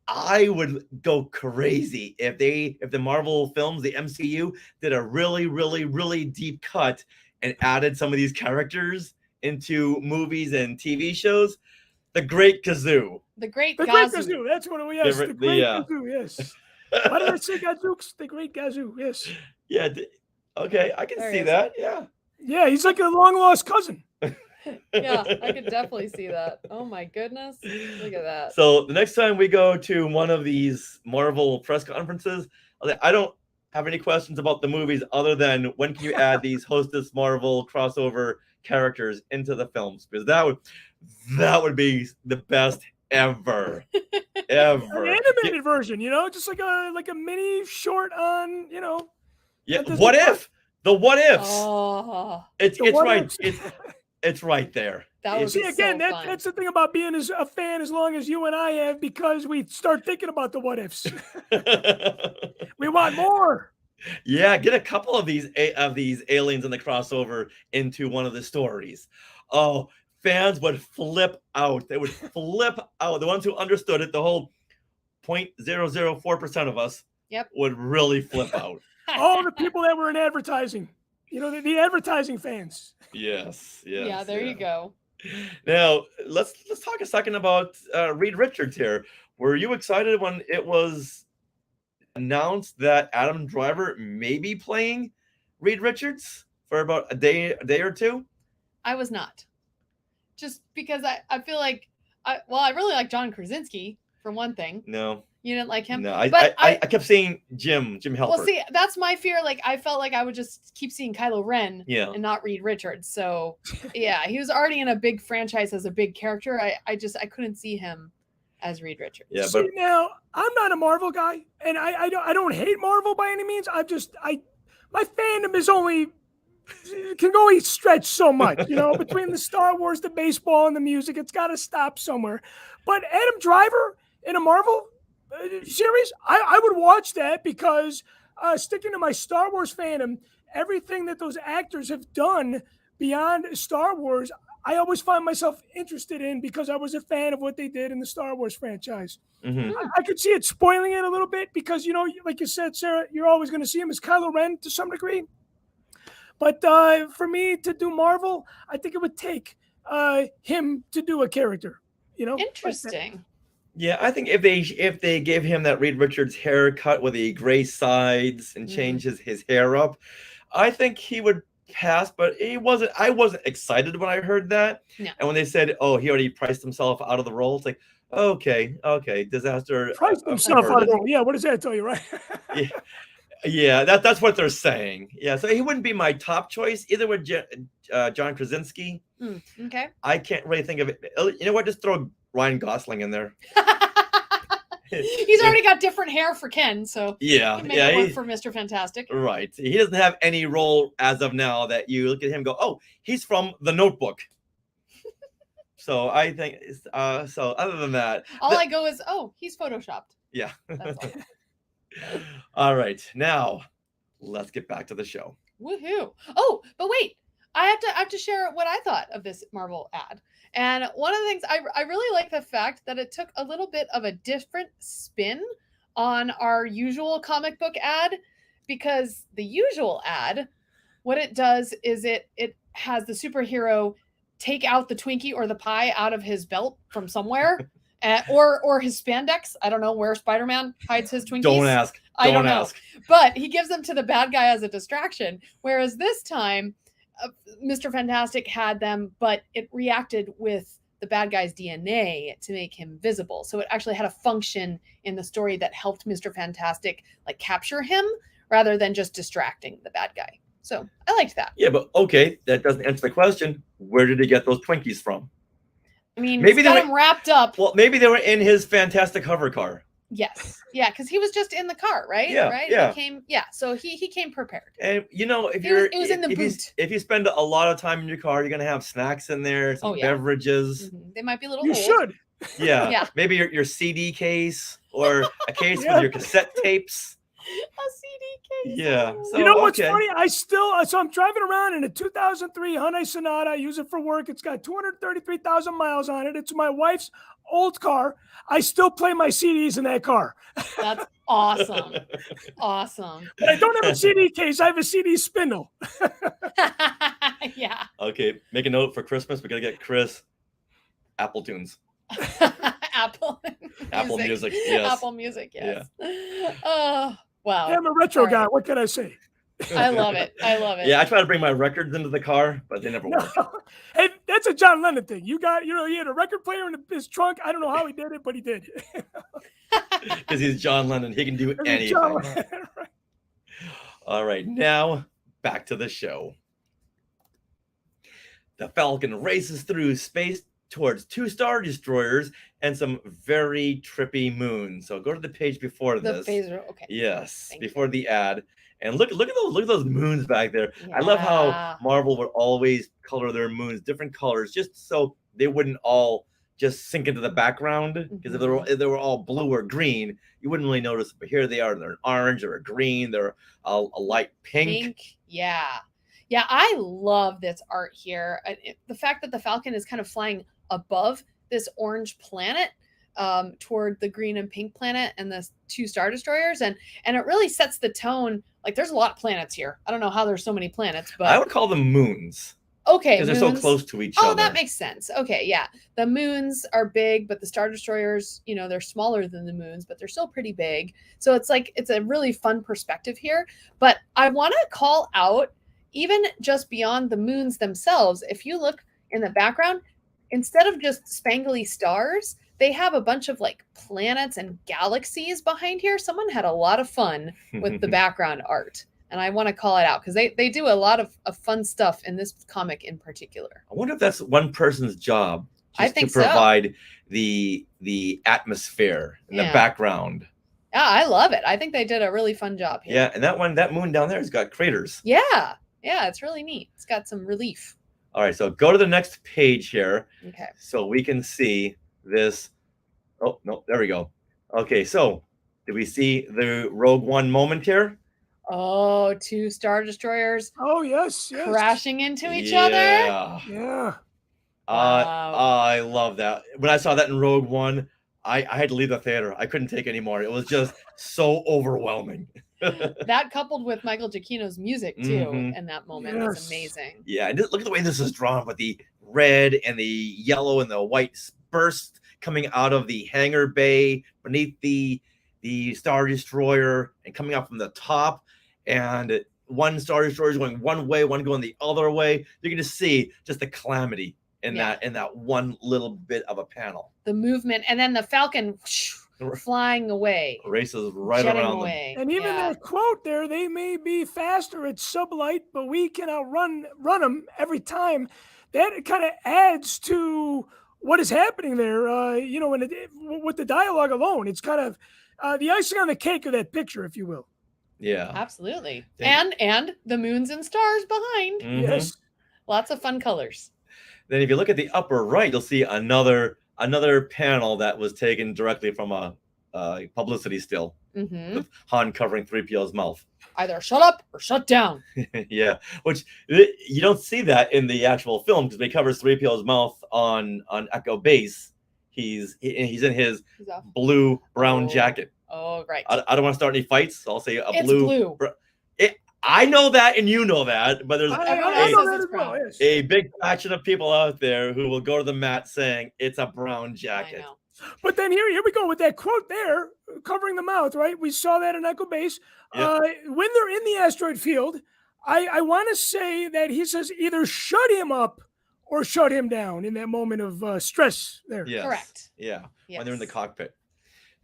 I would go crazy if the Marvel films, the MCU, did a really, really, really deep cut and added some of these characters into movies and TV shows. The Great Kazoo. The Great The Great Gazoo. Gazoo. That's what it was. Yes, The- the Great the, Gazoo. Yes. Why did I say Gazooks? The Great Gazoo. Yes. Yeah. Okay, I can There he see is. that. Yeah. Yeah, he's like a long lost cousin. Yeah, I could definitely see that. Oh my goodness. Look at that. So the next time we go to one of these Marvel press conferences, I don't have any questions about the movies other than when can you add these Hostess Marvel crossover characters into the films, because that would be the best ever. An Ever. animated version, just like a mini short on, Yeah. Disney What Plus. if? The what ifs. Oh, It's The what right. ifs. It's right there. that would It's- be See, again, so fun. that's the thing about being a fan as long as you and I have, because we start thinking about the what ifs. We want more. Yeah, get a couple of these aliens in the crossover into one of the stories. Oh, fans would flip out. They would flip out. The ones who understood it, the whole 0.004% of us, Yep. would really flip out. All the people that were in advertising, the advertising fans. Yes, yes. Yeah, there you go. Now let's talk a second about Reed Richards here. Were you excited when it was announced that Adam Driver may be playing Reed Richards for about a day or two? I was not. Just because I feel like I really like John Krasinski for one thing. No, You didn't like him? no. But I kept seeing Jim Halpert. well, see, that's my fear. Like, I felt like I would just keep seeing Kylo Ren Yeah. and not Reed Richards. So, yeah, he was already in a big franchise as a big character. I couldn't see him as Reed Richards. Yeah, See, but now I'm not a Marvel guy, and I don't hate Marvel by any means. My fandom is can only stretch so much, between the Star Wars, the baseball, and the music. It's got to stop somewhere. But Adam Driver in a Marvel series, I would watch that, because sticking to my Star Wars fandom, everything that those actors have done beyond Star Wars, I always find myself interested in, because I was a fan of what they did in the Star Wars franchise. mhm. I could see it spoiling it a little bit, because, like you said, Sarah, you're always going to see him as Kylo Ren to some degree. But for me to do Marvel, I think it would take him to do a character, like that. Interesting. Yeah, I think if they gave him that Reed Richards haircut with the gray sides and change his hair up, I think he would pass. But I wasn't excited when I heard that. No. And when they said, "Oh, he already priced himself out of the role," it's like, okay, disaster. Priced himself out of averted. the role. Yeah, what does that tell you, right? Yeah, that's what they're saying. Yeah, so he wouldn't be my top choice either with John Krasinski. Okay. I can't really think of it. You know what? Just throw Ryan Gosling in there. He's already got different hair for Ken, so Yeah, he can make it work for Mr. Fantastic. right. He doesn't have any role as of now that you look at him and go, oh, he's from The Notebook. So I think, so other than that, All I go is, oh, he's photoshopped. yeah. That's all. All right, now let's get back to the show. Woohoo! Oh, but wait, I have to share what I thought of this Marvel ad. And one of the things I really like the fact that it took a little bit of a different spin on our usual comic book ad, because the usual ad, what it does is it has the superhero take out the Twinkie or the pie out of his belt from somewhere. Or his spandex. I don't know where Spider-Man hides his Twinkies. Don't ask. I don't know. Ask. But he gives them to the bad guy as a distraction. Whereas this time, Mr. Fantastic had them, but it reacted with the bad guy's DNA to make him visible. So it actually had a function in the story that helped Mr. Fantastic like capture him rather than just distracting the bad guy. So I liked that. Yeah, but okay, that doesn't answer the question. Where did he get those Twinkies from? I mean, Maybe he's got him wrapped up. Well, maybe they were in his fantastic hover car. Yes. Yeah, because he was just in the car, right? Yeah, right? yeah. So he came prepared. And if it was in the boot. If you spend a lot of time in your car, you're gonna have snacks in there, some beverages. Mm-hmm. They might be a little You old. should. Yeah. Yeah. Maybe your CD case or a case with your cassette tapes. A CD case. Yeah. So, You know what's okay. funny? So I'm driving around in a 2003 Hyundai Sonata. I use it for work. It's got 233,000 miles on it. It's my wife's old car. I still play my CDs in that car. That's awesome. Awesome. But I don't have a CD case. I have a CD spindle. Yeah. Okay, make a note for Christmas. We gotta get Chris Apple Tunes. Apple Music. Yes. Apple Music. Yes. Oh, wow. Yeah, I'm a retro All right. guy. What can I say? I love it. I love it. Yeah, I try to bring my records into the car, but they never work. Hey, that's a John Lennon thing. He had a record player in his trunk. I don't know how he did it, but he did. Because he's John Lennon. He can do anything. John Lennon, right. All right, now back to the show. The Falcon races through space towards 2 Star Destroyers and some very trippy moons. So go to the page before this. The phaser. Okay. Yes, Thank before the ad. And look at those moons back there. Yeah. I love how Marvel would always color their moons different colors, just so they wouldn't all just sink into the background. Because if they were all blue or green, you wouldn't really notice. But here they are. They're an orange or a green. They're a light pink. Yeah. Yeah, I love this art here. The fact that the Falcon is kind of flying above this orange planet toward the green and pink planet and the 2 Star Destroyers. And it really sets the tone. Like, there's a lot of planets here. I don't know how there's so many planets, but I would call them moons. Okay. Because they're so close to each other. Oh, that makes sense. Okay, yeah. The moons are big, but the Star Destroyers, they're smaller than the moons, but they're still pretty big. So it's a really fun perspective here. But I want to call out, even just beyond the moons themselves, if you look in the background, instead of just spangly stars, they have a bunch of like planets and galaxies behind here. Someone had a lot of fun with the background art. And I want to call it out because they do a lot of fun stuff in this comic in particular. I wonder if that's one person's job. I think to provide the atmosphere and the background. Yeah, I love it. I think they did a really fun job here. Yeah, and that moon down there has got craters. Yeah, it's really neat. It's got some relief. All right, so go to the next page here. Okay. So we can see this. Oh, no, there we go. Okay, so do we see the Rogue One moment here? Oh, 2 Star Destroyers. Oh, yes. Crashing into each other. Yeah. Wow. I love that. When I saw that in Rogue One, I had to leave the theater. I couldn't take anymore. It was just so overwhelming. That coupled with Michael Giacchino's music too in that moment was amazing. Yeah, and look at the way this is drawn with the red and the yellow and the white burst coming out of the hangar bay beneath the Star Destroyer and coming up from the top, and one Star Destroyer is going one way, one going the other way. You can just see just the calamity in that one little bit of a panel. The movement, and then the Falcon flying away, races right around away. And even that quote there, they may be faster at sublight, but we can outrun them every time. That kind of adds to what is happening there. With the dialogue alone, it's kind of the icing on the cake of that picture, if you will. Yeah, absolutely. And the moons and stars behind. Yes, lots of fun colors. Then if you look at the upper right, you'll see another panel that was taken directly from a publicity still. Mm-hmm. with Han covering 3PO's mouth. Either shut up or shut down. Yeah, which you don't see that in the actual film because when he covers 3PO's mouth on Echo Base, he's in his He's off. blue brown Oh. jacket. Oh, right. I don't want to start any fights, so I'll say a It's blue. blue. I know that, and you know that, but there's I Everyone know else says that it's as well. brown. Yes. a big faction of people out there who will go to the mat saying it's a brown I jacket. know. But then here we go with that quote there, covering the mouth, right? We saw that in Echo Base. Yep. When they're in the asteroid field, I want to say that he says either shut him up or shut him down in that moment of stress there. Yes. Correct. Yeah. When they're in the Yes. cockpit.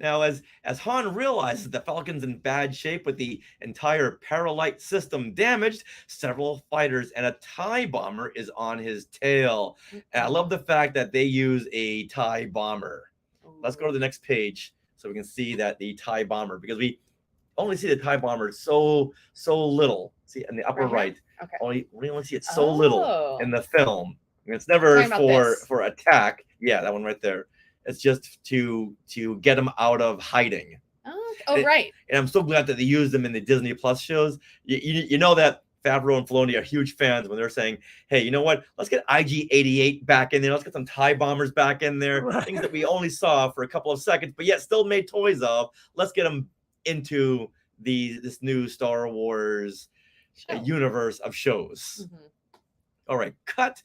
Now, as Han realizes the Falcon's in bad shape with the entire Paralight system damaged, several fighters and a TIE bomber is on his tail. And I love the fact that they use a TIE bomber. Let's go to the next page so we can see that the TIE bomber, because we only see the TIE bomber so little. See in the upper Right here? right. Okay. We only see it so little Oh. in the film. And it's never Talking about this. for attack. Yeah, that one right there. It's just to get them out of hiding. Oh, right. And I'm so glad that they used them in the Disney Plus shows. You know that Favreau and Filoni are huge fans when they're saying, hey, you know what? Let's get IG-88 back in there. Let's get some TIE bombers back in there. Right. Things that we only saw for a couple of seconds, but yet still made toys of. Let's get them into this new Star Wars Show. universe of shows. Mhm. All right, cut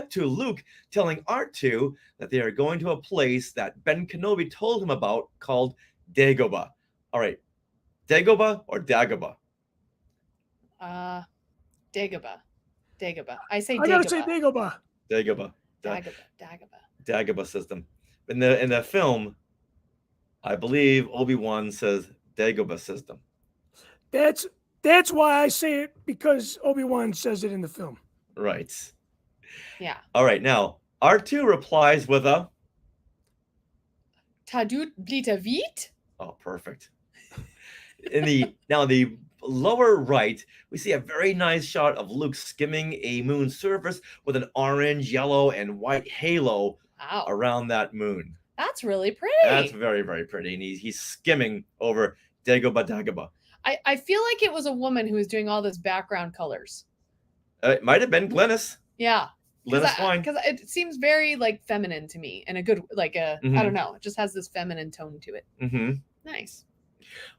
to Luke telling R2 that they are going to a place that Ben Kenobi told him about called Dagobah. All right, Dagobah or Dagobah? Dagobah. Dagobah. I say I gotta say Dagobah. Dagobah. Dagobah. Dagobah. Dagobah system. In the film, I believe Obi-Wan says Dagobah system. That's why I say it, because Obi-Wan says it in the film. Right. Yeah. All right, now R2 replies with a Tadut Blitavit? oh, perfect. In the lower right, we see a very nice shot of Luke skimming a moon surface with an orange, yellow, and white halo Wow. around that moon. That's really pretty. That's very, very pretty. And he's skimming over Dagobah Dagobah. I feel like it was a woman who was doing all this background colors. It might have been Glennis. Yeah. Glennis Wine. Because it seems very like feminine to me and a good, like I don't know. It just has this feminine tone to it. Mm-hmm. Nice.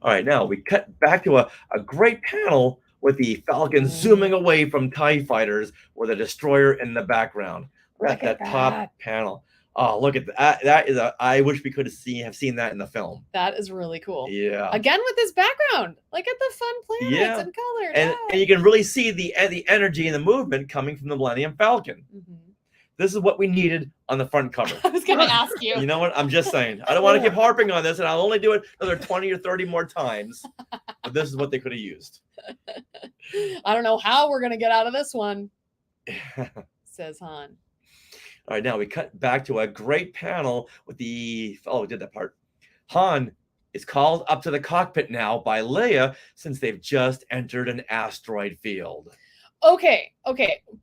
All right, now we cut back to a great panel with the Falcon zooming away from TIE fighters with a destroyer in the background. Look at That top panel. Oh, look at that. That is I wish we could have seen that in the film. That is really cool. Yeah. Again with this background. Look at the fun planets Yeah. and color. And you can really see the energy and the movement coming from the Millennium Falcon. Mhm. This is what we needed on the front cover. I was gonna ask you. You know what? I'm just saying. I don't want to keep harping on this, and I'll only do it another 20 or 30 more times. But this is what they could have used. I don't know how we're gonna get out of this one, says Han. All right, now we cut back to a great panel with we did that part. Han is called up to the cockpit now by Leia since they've just entered an asteroid field. Okay,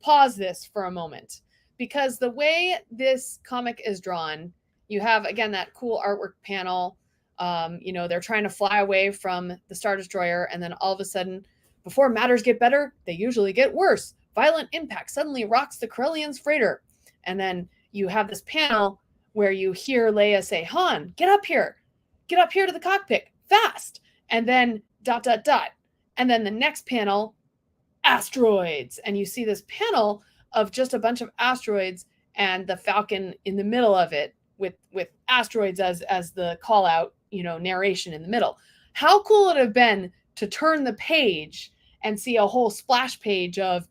pause this for a moment. Because the way this comic is drawn, you have, again, that cool artwork panel. They're trying to fly away from the Star Destroyer, and then all of a sudden, before matters get better, they usually get worse. Violent impact suddenly rocks the Corellian's freighter. And then you have this panel where you hear Leia say, Han, get up here to the cockpit, fast. And then ... And then the next panel, asteroids. And you see this panel of just a bunch of asteroids and the Falcon in the middle of it with asteroids as the call out, narration in the middle. How cool would it have been to turn the page and see a whole splash page of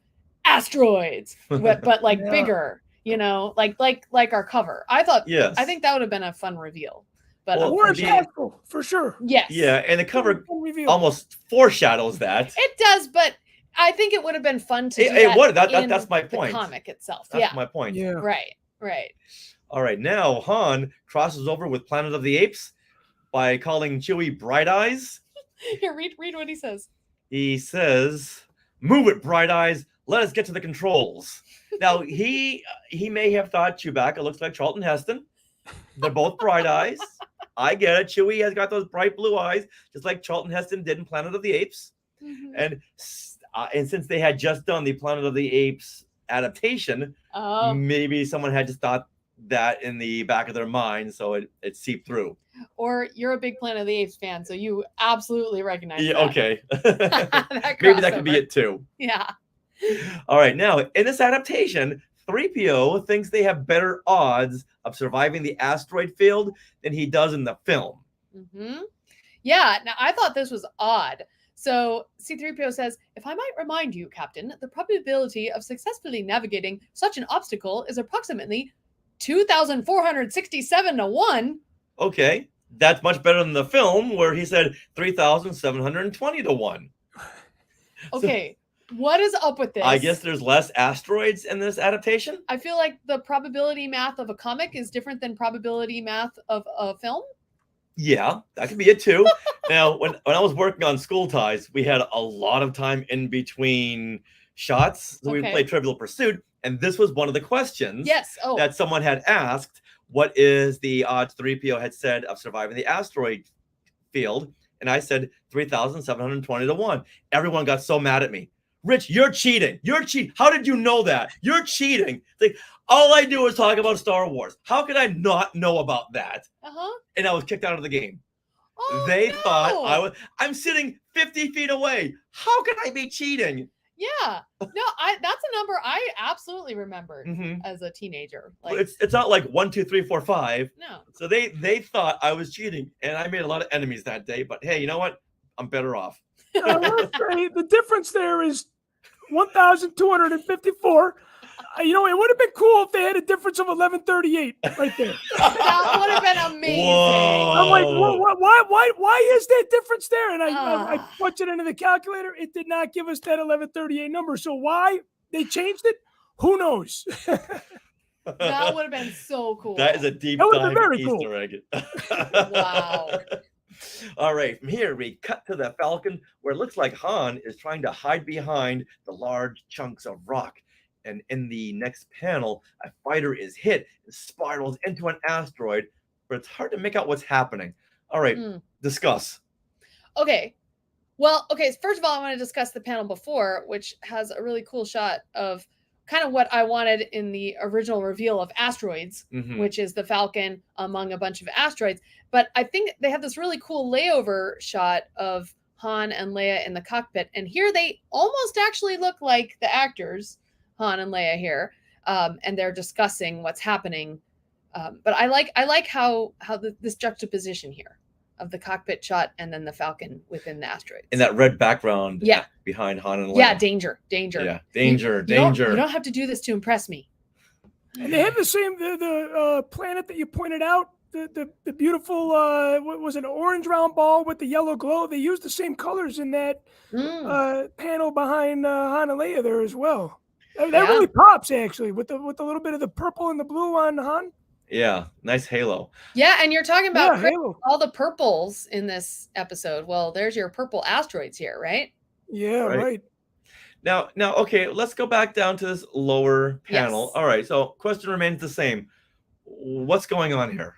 asteroids, but like Yeah. bigger, like our cover. I think that would have been a fun reveal. But Well, More the- impactful, for sure. yes. Yeah, and the cover Fun reveal. almost foreshadows that. It does, but I think it would have been fun to do It would. in That's my the point. comic itself. That's Yeah. my point. Yeah. Right. All right, now Han crosses over with Planet of the Apes by calling Chewie Bright Eyes. Here, read what he says. He says, "Move it, Bright Eyes. Let us get to the controls." Now he may have thought Chewbacca looks like Charlton Heston. They're both Bright Eyes. I get it. Chewie has got those bright blue eyes, just like Charlton Heston did in Planet of the Apes. Mhm. And since they had just done the Planet of the Apes adaptation, Oh, maybe someone had just thought that in the back of their mind, so it seeped through. or you're a big Planet of the Apes fan, so you absolutely recognize Yeah, that. okay. That Maybe that could be crossover. it too. Yeah. All right, now in this adaptation, 3PO thinks they have better odds of surviving the asteroid field than he does in the film. Hmm. Yeah. Now, I thought this was odd. So C3PO says, if I might remind you, Captain, the probability of successfully navigating such an obstacle is approximately 2,467 to 1. Okay, that's much better than the film where he said 3,720 to 1. Okay. What is up with this? I guess there's less asteroids in this adaptation. I feel like the probability math of a comic is different than probability math of a film. Yeah, that could be it too. Now, when I was working on School Ties, we had a lot of time in between shots. So we Okay. played Trivial Pursuit, and this was one of the questions Yes. Oh, that someone had asked. What is the odds 3PO had said of surviving the asteroid field? And I said 3,720 to 1. Everyone got so mad at me. Rich, you're cheating. You're cheating. How did you know that? You're cheating. Like, all I do is talk about Star Wars. How could I not know about that? uh-huh. And I was kicked out of the game. Oh, They thought no. I'm sitting 50 feet away. How can I be cheating? Yeah. No, that's a number I absolutely remembered Mhm. as a teenager. Like, It's not like 1, 2, 3, 4, 5. no. So they thought I was cheating, and I made a lot of enemies that day. But hey, you know what? I'm better off. I will say the difference there is 1,254. You know, it would have been cool if they had a difference of 1138 right there. That would have been amazing. Whoa. I'm like, why is that difference there? And I Ah. punched it into the calculator. It did not give us that 1138 number. So why they changed it? Who knows? That would have been so cool. That is a deep That would've been dive very Easter cool. egg. Wow. All right, from here we cut to the Falcon, where it looks like Han is trying to hide behind the large chunks of rock. And in the next panel, a fighter is hit and spirals into an asteroid, but it's hard to make out what's happening. All right, Hmm. discuss. Okay. Well, okay. First of all, I want to discuss the panel before, which has a really cool shot of kind of what I wanted in the original reveal of asteroids, Mhm. which is the Falcon among a bunch of asteroids. But I think they have this really cool layover shot of Han and Leia in the cockpit. And here they almost actually look like the actors, Han and Leia here. And they're discussing what's happening. But I like how this juxtaposition here of the cockpit shot and then the Falcon within the asteroids. In that red background Yeah. behind Han and Leia. Yeah, danger. Yeah, danger, You don't- danger. You don't have to do this to impress me. And they have the same the planet that you pointed out. The beautiful what was it, an orange round ball with the yellow glow. They used the same colors in that Mm. panel behind Han and Leia there as well. That Yeah. really pops actually with the little bit of the purple and the blue on Han. Yeah, nice halo. Yeah, and you're talking about Yeah, Chris, halo. all the purples in this episode. Well, there's your purple asteroids here, right? Yeah, Right. right. Now, okay, let's go back down to this lower panel. Yes. All right, so question remains the same. What's going on here?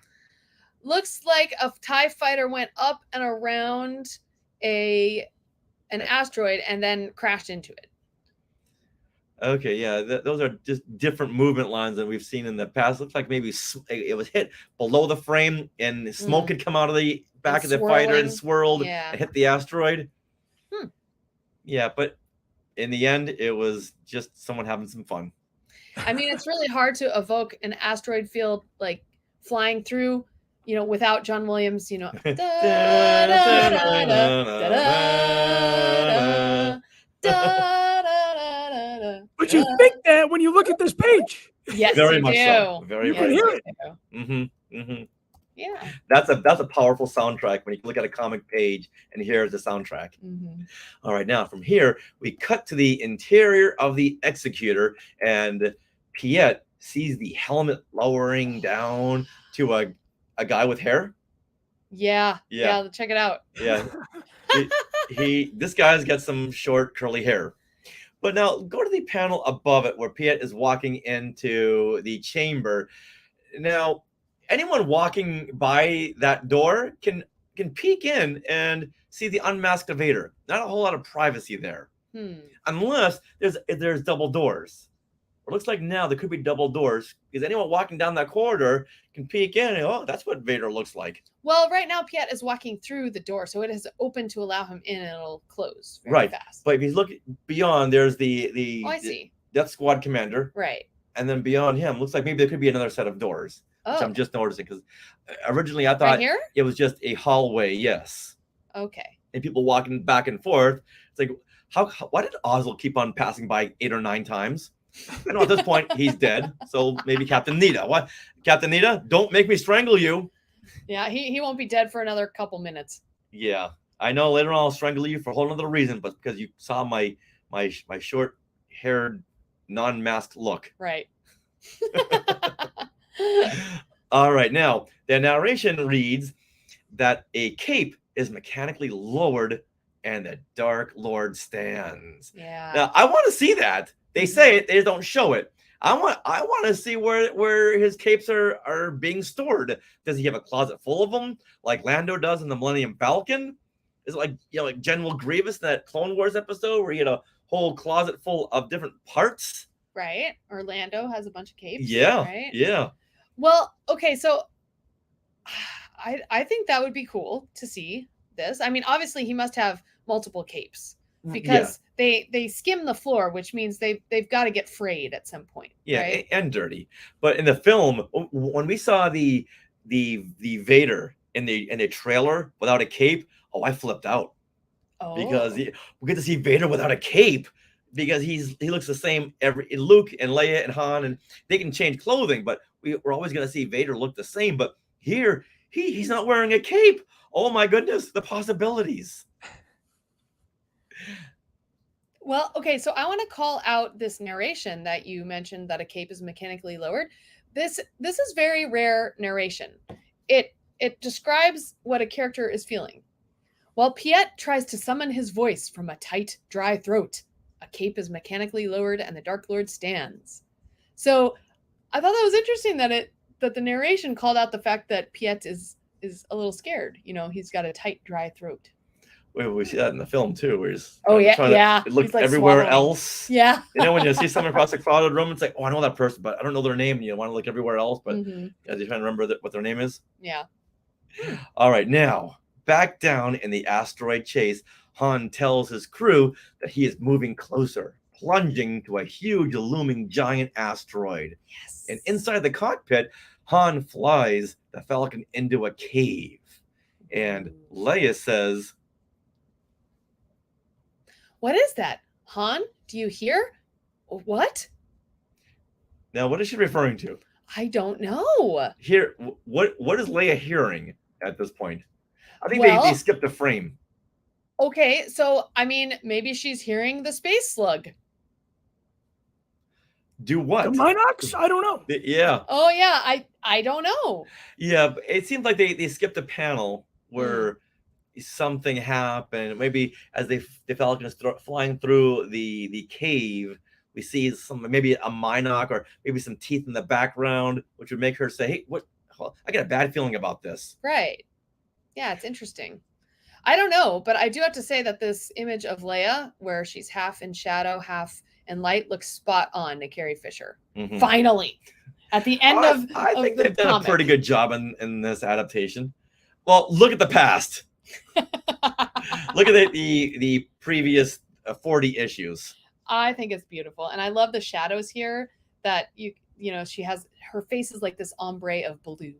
Looks like a TIE fighter went up and around an asteroid and then crashed into it. Okay, yeah, those are just different movement lines than we've seen in the past. Looks like maybe it was hit below the frame and smoke had come out of the back of the fighter and swirled Yeah. and hit the asteroid. Hmm. Yeah, but in the end, it was just someone having some fun. I mean, it's really hard to evoke an asteroid field like flying through, without John Williams, But you think that when you look at this page. Yes, Very you much do. so. Very You much can hear so. it. Yeah. That's a powerful soundtrack when you look at a comic page and hear the soundtrack. Mhm. All right, now from here we cut to the interior of the Executor, and Piet sees the helmet lowering down to a guy with hair. Yeah. Yeah. Check it out. Yeah, this guy's got some short curly hair. But now go to the panel above it where Piet is walking into the chamber. Now anyone walking by that door can peek in and see the unmasked Vader. Not a whole lot of privacy there, unless there's double doors. It looks like now there could be double doors because anyone walking down that corridor can peek in and, oh, that's what Vader looks like. Well, right now Piet is walking through the door, so it is open to allow him in, and it'll close very fast. But if you look beyond, there's the I see. Death Squad commander. Right. And then beyond him, looks like maybe there could be another set of doors. Oh. Which I'm just noticing because originally I thought Right here? it was just a hallway. Yes. Okay. And people walking back and forth. It's like, why did Ozzel keep on passing by 8 or 9 times? I know at this point he's dead. So maybe Captain Nita. What? Captain Nita, don't make me strangle you. Yeah, he won't be dead for another couple minutes. Yeah. I know later on I'll strangle you for a whole other reason, but because you saw my short haired non-masked look. Right. All right. Now, the narration reads that a cape is mechanically lowered and the Dark Lord stands. Yeah. Now, I want to see that. They say it, they just don't show it. I want to see where his capes are being stored. Does he have a closet full of them like Lando does in the Millennium Falcon? Is it like General Grievous in that Clone Wars episode where he had a whole closet full of different parts? Right. Orlando has a bunch of capes. Yeah. Right. Yeah. Well, okay, so I think that would be cool to see this. I mean, obviously he must have multiple capes because they skim the floor, which means they've got to get frayed at some point. Yeah, right? and dirty. But in the film, when we saw the Vader in the trailer without a cape, I flipped out because we get to see Vader without a cape because he looks the same Luke and Leia and Han, and they can change clothing, but we're always going to see Vader look the same. But here he's not wearing a cape. Oh my goodness, the possibilities. Well, okay, so I want to call out this narration that you mentioned that a cape is mechanically lowered. This is very rare narration. It describes what a character is feeling. While Piet tries to summon his voice from a tight, dry throat, a cape is mechanically lowered and the Dark Lord stands. So I thought that was interesting that the narration called out the fact that Piet is a little scared. You know, he's got a tight, dry throat. We see that in the film too, where he's yeah. It looks like everywhere swallowing. else. Yeah. You know, when you see someone across a crowded room, it's like, oh, I know that person, but I don't know their name. And you want to look everywhere else, but as you're trying to remember what their name is. Yeah. All right, now back down in the asteroid chase, Han tells his crew that he is moving closer, plunging to a huge looming giant asteroid. Yes. And inside the cockpit, Han flies the Falcon into a cave. And Leia says, "What is that? Han, do you hear? What?" Now, what is she referring to? I don't know. Here, what is Leia hearing at this point? I think Well, they skipped a frame. Okay, so I mean, maybe she's hearing the space slug. Do what? The Minox? I don't know. Yeah. Oh yeah, I don't know. Yeah, but it seems like they skipped a panel where something happened. Maybe as the Falcon is flying through the cave, we see maybe a Minoc or maybe some teeth in the background, which would make her say, "Hey, what? I got a bad feeling about this." Right. Yeah, it's interesting. I don't know, but I do have to say that this image of Leia, where she's half in shadow, half in light, looks spot on to Carrie Fisher. Mhm. Finally, at the end I think the they've done comic. a pretty good job in this adaptation. Well, look at the past. Look at the previous 40 issues. I think it's beautiful, and I love the shadows here. That you know, she has her face is like this ombre of blue,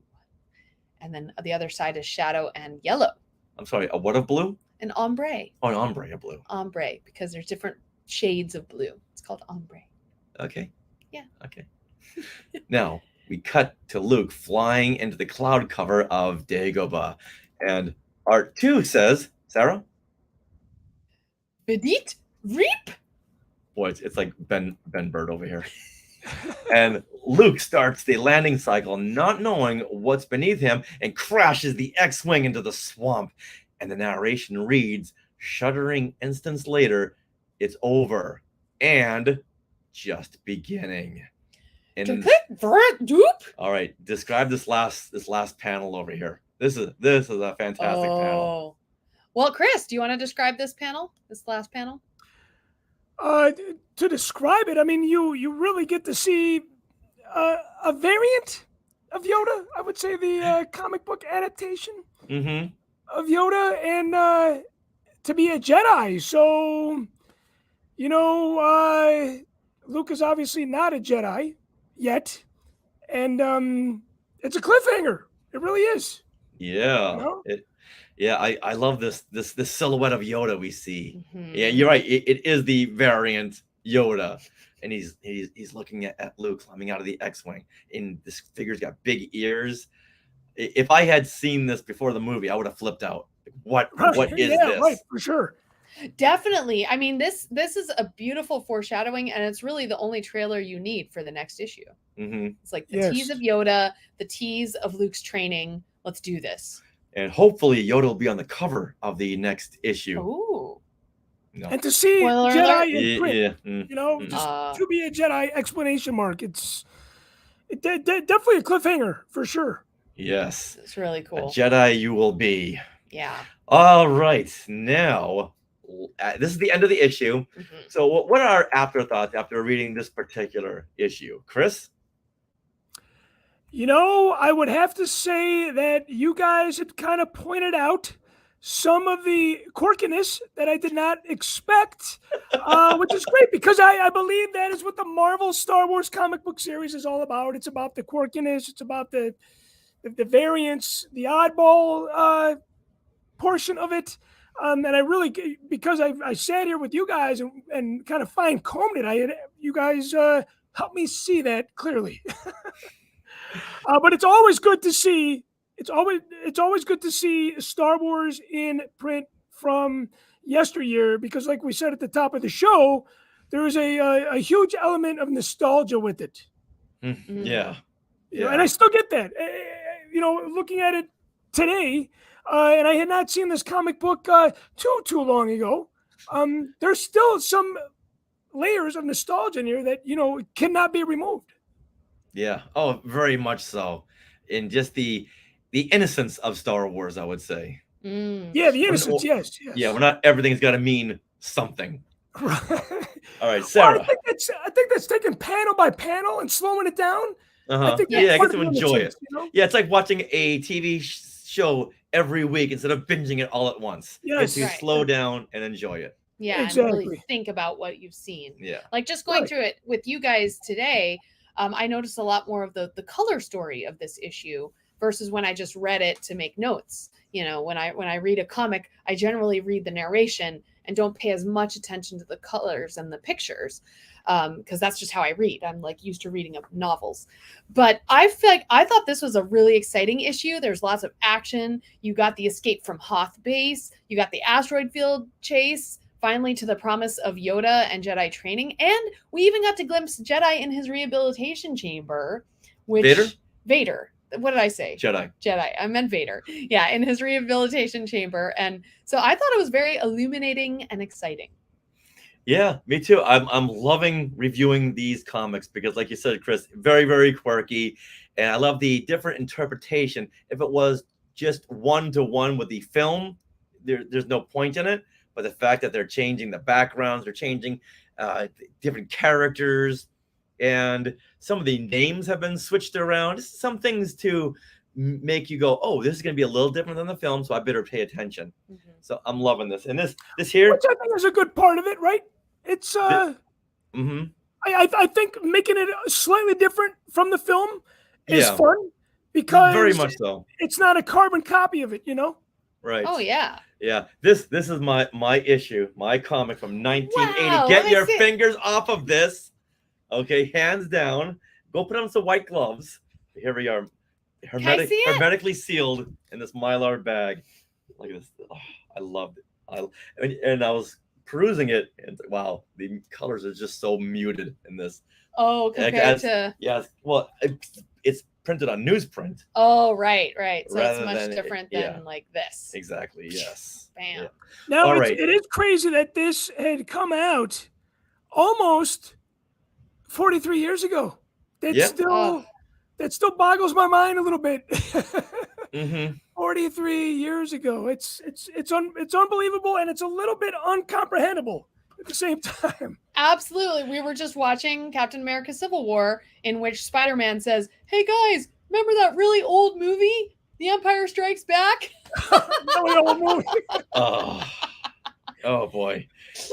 and then the other side is shadow and yellow. I'm sorry, a what of blue? An ombre. Oh, an ombre of blue. Ombre, because there's different shades of blue. It's called ombre. Okay. Yeah. Okay. Now we cut to Luke flying into the cloud cover of Dagobah, and Art 2 says, Sarah? Benit Reap. Boy, it's like Ben Bird over here. And Luke starts the landing cycle, not knowing what's beneath him, and crashes the X-Wing into the swamp. And the narration reads, shuddering instants later, it's over and just beginning. And all right, describe this last panel over here. This is a fantastic panel. Well, Chris, do you want to describe this panel? This last panel? To describe it, I mean, you really get to see a variant of Yoda. I would say the comic book adaptation of Yoda, and to be a Jedi. So, Luke is obviously not a Jedi yet, and it's a cliffhanger. It really is. Yeah. I love this silhouette of Yoda we see. Yeah, you're right. It is the variant Yoda, and he's looking at Luke climbing out of the X-wing, and this figure's got big ears. If I had seen this before the movie, I would have flipped out. What is this? Right, for sure. Definitely. I mean, this is a beautiful foreshadowing, and it's really the only trailer you need for the next issue. It's like the tease of Yoda, the tease of Luke's training. Let's do this. And hopefully Yoda will be on the cover of the next issue. Ooh. No. And to see Jedi in print, just to be a Jedi exclamation mark. It's definitely a cliffhanger for sure. Yes. It's really cool. A Jedi you will be. Yeah. All right. Now, this is the end of the issue. So what are our afterthoughts after reading this particular issue? Chris? I would have to say that you guys had kind of pointed out some of the quirkiness that I did not expect, which is great because I believe that is what the Marvel Star Wars comic book series is all about. It's about the quirkiness. It's about the variance, the oddball portion of it. And I really, because I sat here with you guys and kind of fine-combed it, you guys helped me see that clearly. But it's always good to see. It's always good to see Star Wars in print from yesteryear because, like we said at the top of the show, there is a huge element of nostalgia with it. Yeah. And I still get that. Looking at it today, and I had not seen this comic book too long ago. There's still some layers of nostalgia in here that cannot be removed. Yeah. Oh, very much so. And just the innocence of Star Wars, I would say. Yeah, the innocence. Yes. Yeah, we're not everything's got to mean something. Right. All right, Sarah. Well, I think that's taking panel by panel and slowing it down. I get to enjoy it. Yeah, it's like watching a TV show every week instead of binging it all at once. Yes, you slow down and enjoy it. Yeah, exactly. And really think about what you've seen. Yeah, like just going through it with you guys today. I noticed a lot more of the color story of this issue versus when I just read it to make notes. When I read a comic, I generally read the narration and don't pay as much attention to the colors and the pictures because that's just how I read. I'm like used to reading novels. But I thought this was a really exciting issue. There's lots of action. You got the escape from Hoth Base. You got the asteroid field chase. Finally to the promise of Yoda and Jedi training. And we even got to glimpse Jedi in his rehabilitation chamber, which Vader. What did I say? Jedi. I meant Vader. Yeah, in his rehabilitation chamber. And so I thought it was very illuminating and exciting. Yeah, me too. I'm loving reviewing these comics because, like you said, Chris, very, very quirky. And I love the different interpretation. If it was just one-to-one with the film, there's no point in it. But the fact that they're changing the backgrounds, they're changing different characters, and some of the names have been switched around. Just some things to make you go, oh, this is going to be a little different than the film, so I better pay attention. So I'm loving this. And this here, which I think is a good part of it, right? It's I think making it slightly different from the film is fun because very much so. It's not a carbon copy of it, Right. Oh yeah. Yeah. This is my issue, my comic from 1980. Wow, Get your fingers off of this. Okay, hands down. Go put on some white gloves. Here we are. Hermetically sealed in this Mylar bag. Look at this. Oh, I loved it. And I was perusing it and wow, the colors are just so muted in this. Oh, compared to yes. Well, it's printed on newsprint. Oh, right. So it's much different than like this. Exactly. Yes. Bam. Yeah. Now it is crazy that this had come out almost 43 years ago that Yeah. still that still boggles my mind a little bit. Mm-hmm. 43 years ago. It's unbelievable, and it's a little bit uncomprehendable at the same time. Absolutely. We were just watching Captain America Civil War, in which Spider-Man says, "Hey guys, remember that really old movie, The Empire Strikes Back?" Really old movie. Oh boy.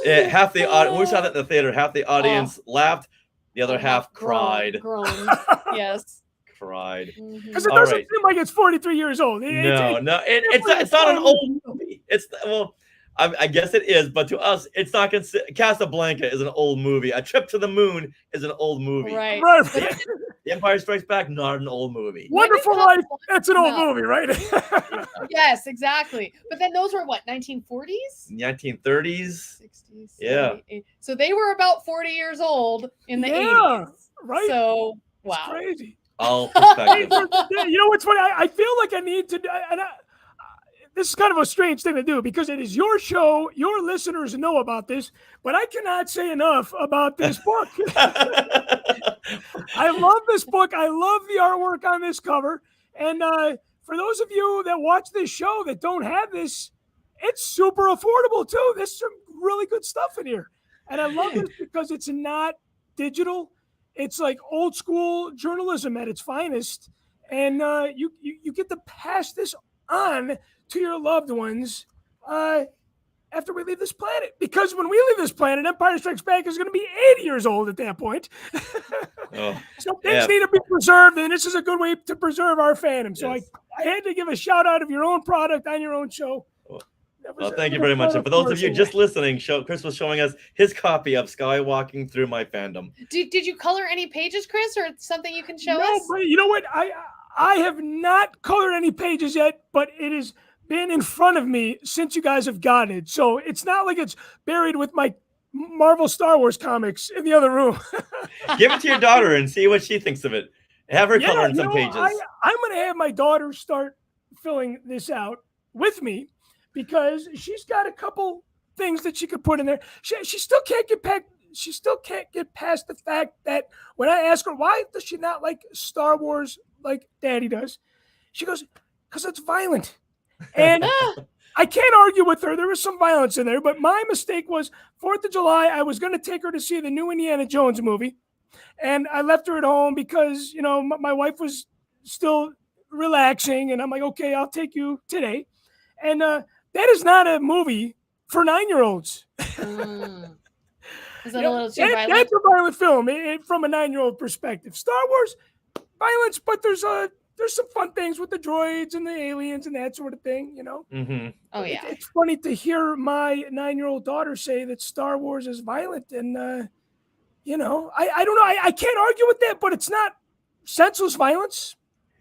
Half the we saw that in the theater. Half the audience laughed, the other half cried. Groaned. Yes. Cried. Because it All doesn't right. seem like it's 43 years old. It's not an old movie. I guess it is, but to us, it's not considered. Casablanca is an old movie. A Trip to the Moon is an old movie. Right. The Empire Strikes Back, not an old movie. Wonderful Life, that's an old movie, right? Yes, exactly. But then those were what, 1940s? 1930s? 60s. Yeah. 70s. So they were about 40 years old in the 80s. Right. So, It's wow. crazy. All perspective. You know what's funny? I feel like I need to, this is kind of a strange thing to do because it is your show. Your listeners know about this, but I cannot say enough about this book. I love this book. I love the artwork on this cover. And for those of you that watch this show that don't have this, it's super affordable too. There's some really good stuff in here. And I love this because it's not digital. It's like old school journalism at its finest. And you get to pass this on to your loved ones after we leave this planet. Because when we leave this planet, Empire Strikes Back is going to be 80 years old at that point. So things need to be preserved, and this is a good way to preserve our fandom. So I had to give a shout out of your own product on your own show. Well, thank you very much. And for those of you just listening, Chris was showing us his copy of Skywalking Through My Fandom. Did you color any pages, Chris, or something you can show us? No, but you know what? I have not colored any pages yet, but it has been in front of me since you guys have gotten it. So it's not like it's buried with my Marvel Star Wars comics in the other room. Give it to your daughter and see what she thinks of it. Have her color in some pages. I'm going to have my daughter start filling this out with me because she's got a couple things that she could put in there. She still can't get past. She still can't get past the fact that when I ask her why does she not like Star Wars like Daddy does, she goes, "Because it's violent." And I can't argue with her. There is some violence in there, but my mistake was 4th of July. I was going to take her to see the new Indiana Jones movie, and I left her at home because my wife was still relaxing, and I'm like, okay, I'll take you today. And that is not a movie for 9-year-olds. Is that a little too violent? That's a violent film from a 9-year-old perspective. Star Wars, violence, but there's some fun things with the droids and the aliens and that sort of thing, Mm-hmm. Oh, yeah. It's funny to hear my 9-year-old daughter say that Star Wars is violent. And, I don't know. I can't argue with that, but it's not senseless violence.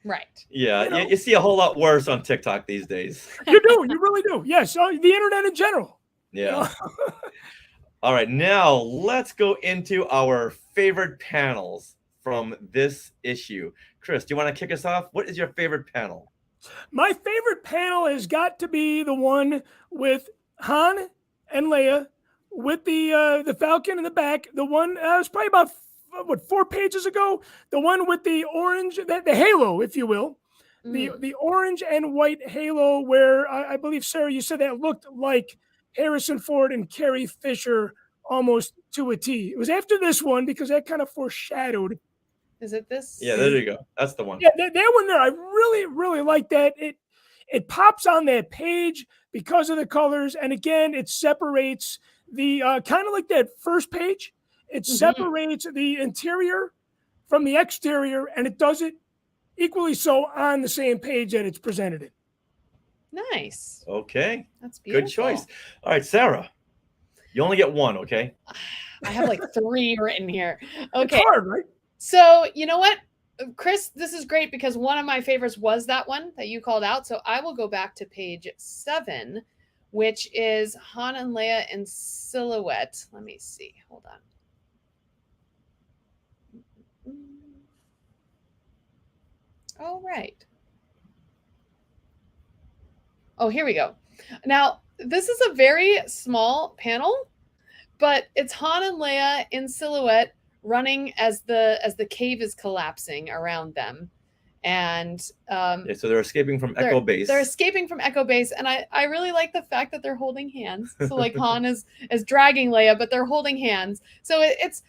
Right. Yeah, you see a whole lot worse on TikTok these days. You do. You really do. Yes. The internet in general. Yeah. All right. Now let's go into our favorite panels from this issue. Chris, do you want to kick us off? What is your favorite panel? My favorite panel has got to be the one with Han and Leia with the Falcon in the back. The one was probably about 4 pages ago. The one with the orange, the halo, if you will, the orange and white halo, where I believe, Sarah, you said that looked like Harrison Ford and Carrie Fisher almost to a T. It was after this one because that kind of foreshadowed. Is it this? Yeah, there you go. That's the one. Yeah, that one there. I really, really like that. It pops on that page because of the colors. And again, it separates the kind of like that first page. It separates the interior from the exterior, and it does it equally so on the same page that it's presented in. Nice. Okay. That's beautiful. Good choice. All right, Sarah. You only get one, okay? I have like 3 written here. Okay. It's hard, right? So, you know what, Chris, this is great because one of my favorites was that one that you called out. So I will go back to page 7, which is Han and Leia in silhouette. Let me see. Hold on. All right. Oh, here we go. Now, this is a very small panel, but it's Han and Leia in silhouette running as the cave is collapsing around them, and Yeah, so they're escaping from Echo Base. They're escaping from Echo Base, and I really like the fact that they're holding hands. So like Han is dragging Leia, but they're holding hands. So it's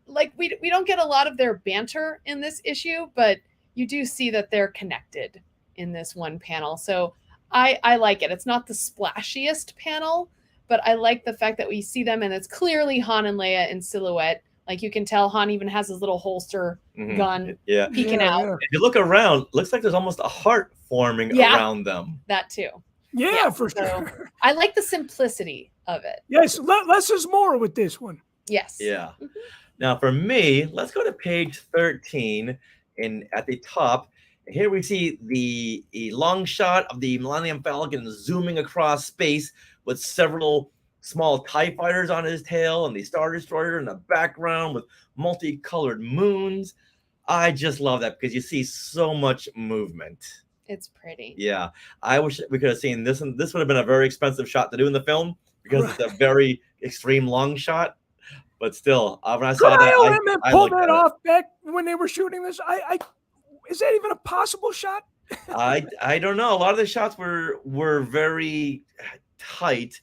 like we don't get a lot of their banter in this issue, but you do see that they're connected in this one panel. So I like it. It's not the splashiest panel, but I like the fact that we see them and it's clearly Han and Leia in silhouette. Like you can tell Han even has his little holster gun peeking out. If you look around, looks like there's almost a heart forming around them. That too. Yeah, for sure. I like the simplicity of it. Yes, less is more with this one. Yes. Yeah. Now for me, let's go to page 13 at the top. Here we see a long shot of the Millennium Falcon zooming across space with several small TIE fighters on his tail and the Star Destroyer in the background with multicolored moons. I just love that because you see so much movement. It's pretty. Yeah. I wish we could have seen this, and this would have been a very expensive shot to do in the film because it's a very extreme long shot. But still, when I saw that, I pulled that off back when they were shooting this. Is that even a possible shot? I don't know. A lot of the shots were very tight.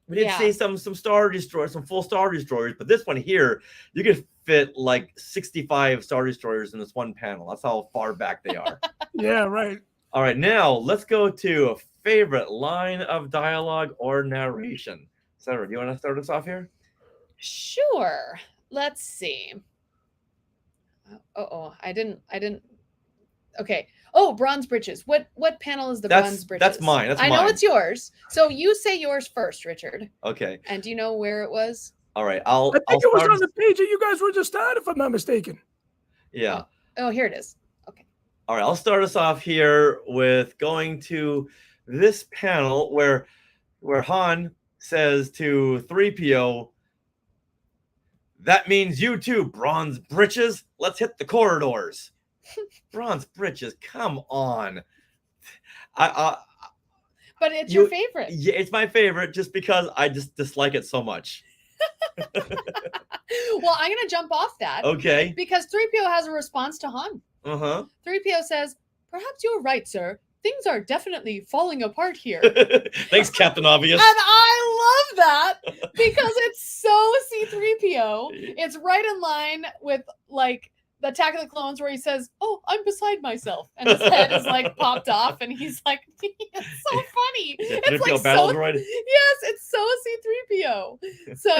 We did see some Star Destroyers, some full Star Destroyers, but this one here, you could fit like 65 Star Destroyers in this one panel. That's how far back they are. Yeah, right. All right, now let's go to a favorite line of dialogue or narration. Sarah, do you want to start us off here? Sure. Let's see. I didn't. Okay. Oh, Bronze Britches. What panel is the Bronze Britches? That's mine. I know it's yours. So you say yours first, Richard. Okay. And do you know where it was? All right. I think it was on the page that you guys were just on, if I'm not mistaken. Yeah. Oh, here it is. Okay. All right. I'll start us off here with going to this panel where Han says to 3PO, "That means you too, Bronze Britches. Let's hit the corridors." Bronze Britches, come on. But it's your favorite. Yeah, it's my favorite just because I just dislike it so much. Well, I'm going to jump off that. Okay. Because 3PO has a response to Han. 3PO says, "Perhaps you're right, sir. Things are definitely falling apart here." Thanks, Captain Obvious. And I love that because it's so C-3PO. It's right in line with like the Attack of the Clones where he says, "Oh, I'm beside myself," and his head is like popped off, and he's like, "It's so funny." It's like battle droid. Yes, it's so C-3PO. So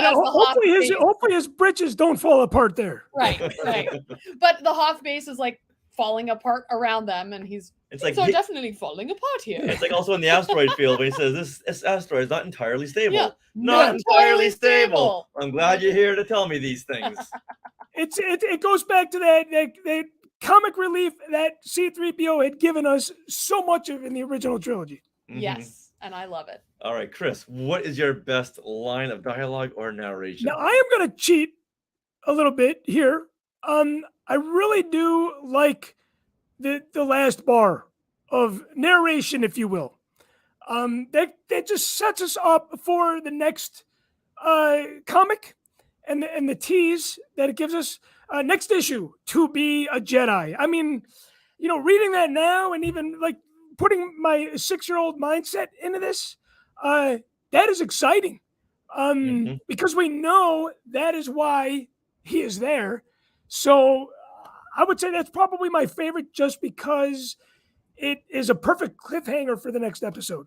hopefully his britches don't fall apart there. Right. But the Hoth base is like falling apart around them, and things are definitely falling apart here. It's like also in the asteroid field when he says this asteroid is not entirely stable. Yeah, not entirely stable. I'm glad you're here to tell me these things. It goes back to that comic relief that C-3PO had given us so much of in the original trilogy. Yes, and I love it. All right, Chris, what is your best line of dialogue or narration? Now, I am going to cheat a little bit here. I really do like the last bar of narration, if you will. That just sets us up for the next comic and the tease that it gives us. Next issue, to be a Jedi. I mean, reading that now and even like putting my 6-year-old mindset into this, that is exciting. Because we know that is why he is there. So I would say that's probably my favorite just because it is a perfect cliffhanger for the next episode.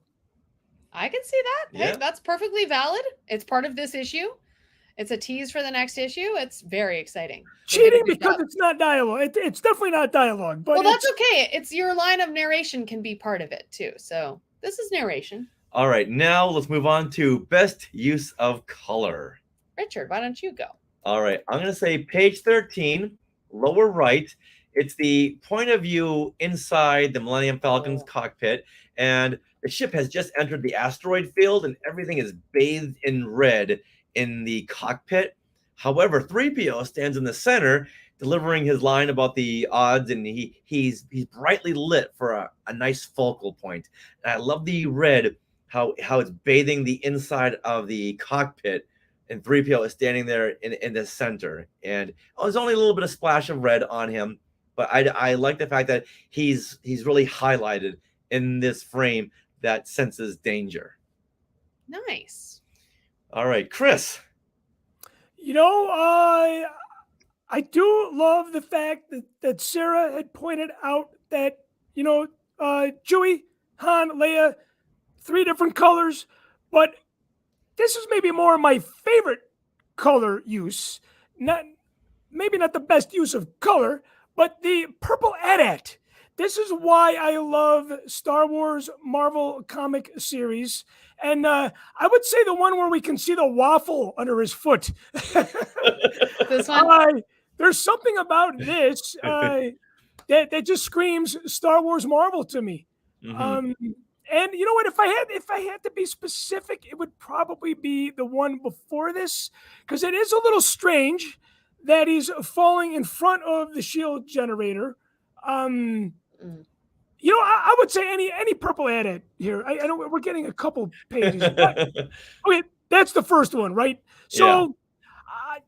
I can see that. Yeah. Hey, that's perfectly valid. It's part of this issue. It's a tease for the next issue. It's very exciting. Cheating because it's not dialogue. It's definitely not dialogue. But that's okay. It's your line of narration can be part of it too. So this is narration. All right, now let's move on to best use of color. Richard, why don't you go? All right, I'm going to say page 13, lower right. It's the point of view inside the Millennium Falcon's cockpit, and the ship has just entered the asteroid field, and everything is bathed in red in the cockpit. However, 3PO stands in the center, delivering his line about the odds, and he's brightly lit for a nice focal point. And I love the red, how it's bathing the inside of the cockpit and 3PO is standing there in the center, and there's only a little bit of splash of red on him, but I like the fact that he's really highlighted in this frame that senses danger. Nice. All right, Chris. You know, I do love the fact that Sarah had pointed out that, you know, Chewie, Han, Leia, 3 different colors, but this is maybe more my favorite color use. Maybe not the best use of color, but the purple AT-AT. This is why I love Star Wars Marvel comic series. And I would say the one where we can see the waffle under his foot. This one? There's something about this that just screams Star Wars Marvel to me. Mhm. And you know what? If I had to be specific, it would probably be the one before this, because it is a little strange that he's falling in front of the shield generator. You know, I would say any purple AT-AT here. I know we're getting a couple pages. Okay, that's the first one, right? So Yeah.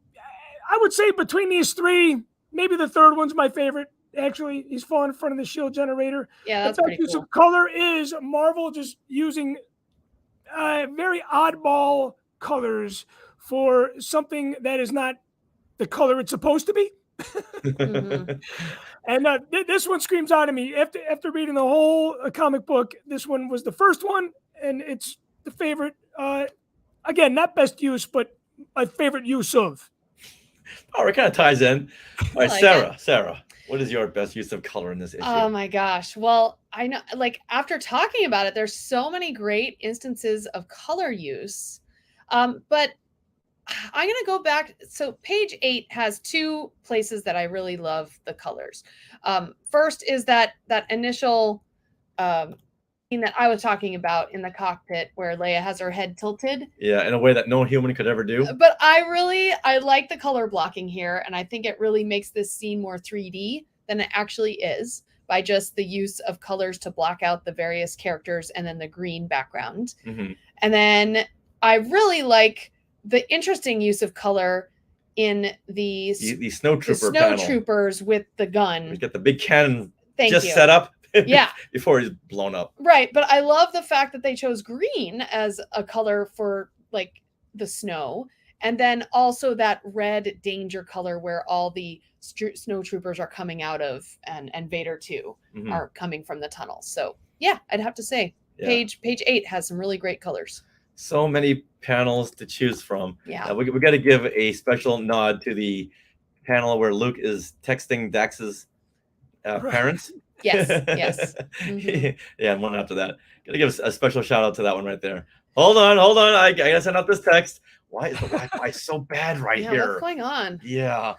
I would say between these 3, maybe the third one's my favorite. Actually, he's falling in front of the shield generator. Yeah, that's the pretty best use cool. of color is Marvel just using very oddball colors for something that is not the color it's supposed to be. Mhm. And this one screams out at me. After reading the whole comic book, this one was the first one, and it's the favorite. Again, not best use, but my favorite use of. Oh, it kind of ties in. All right, like Sarah. Sarah, what is your best use of color in this issue? Oh my gosh. Well, I know, like, after talking about it, there's so many great instances of color use. But I'm going to go back. So page 8 has 2 places that I really love the colors. First is that initial scene that I was talking about in the cockpit where Leia has her head tilted. Yeah, in a way that no human could ever do. But I like the color blocking here, and I think it really makes this scene more 3D than it actually is by just the use of colors to block out the various characters and then the green background. Mm-hmm. And then I really like the interesting use of color in the snowtroopers with the gun. He's got the big cannon Thank just you. set up Yeah. before he's blown up. Right. But I love the fact that they chose green as a color for like the snow. And then also that red danger color where all the snowtroopers are coming out of, and Vader too are coming from the tunnel. So yeah, I'd have to say page 8 has some really great colors. So many panels to choose from. Yeah. We got to give a special nod to the panel where Luke is texting Dax's parents. Yes. Yes. Mm-hmm. Yeah, one after that. Got to give a special shout out to that one right there. Hold on. I gotta send out this text. Why is the Wi-Fi so bad here? What's going on? Yeah.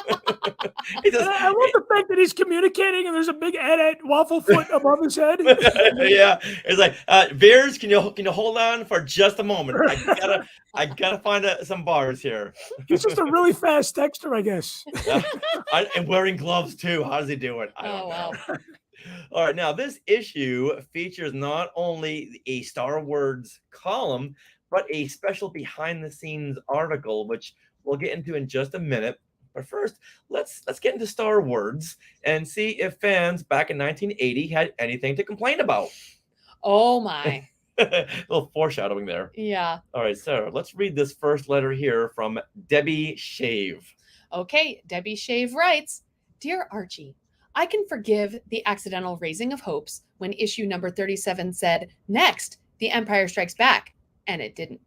I love the fact that he's communicating and there's a big AT-AT waffle foot above his head. Yeah, it's like Veers, can you hold on for just a moment? I gotta find some bars here. He's just a really fast texter, I guess. And wearing gloves too. How does he do it? I don't know. Wow. All right, now this issue features not only a Star Wars column, but a special behind-the-scenes article, which we'll get into in just a minute. But first, let's get into Star Wars and see if fans back in 1980 had anything to complain about. Oh my. A little foreshadowing there. Yeah. All right, Sarah, let's read this first letter here from Debbie Shave. Okay, Debbie Shave writes, "Dear Archie, I can forgive the accidental raising of hopes when issue number 37 said, 'Next, The Empire Strikes Back,' and it didn't.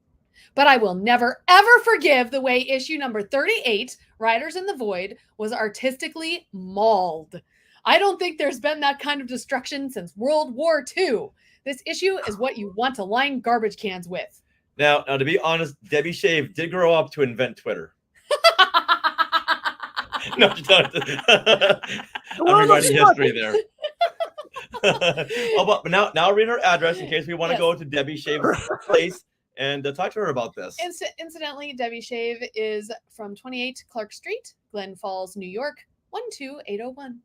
But I will never, ever forgive the way issue number 38, Riders in the Void, was artistically mauled. I don't think there's been that kind of destruction since World War II. This issue is what you want to line garbage cans with." Now, to be honest, Debbie Shave did grow up to invent Twitter. No, I'm rewriting history there. But now read her address in case we want to go to Debbie Shave's place and talk to her about this. Incidentally, Debbie Shave is from 28 Clark Street, Glen Falls, New York, 12801.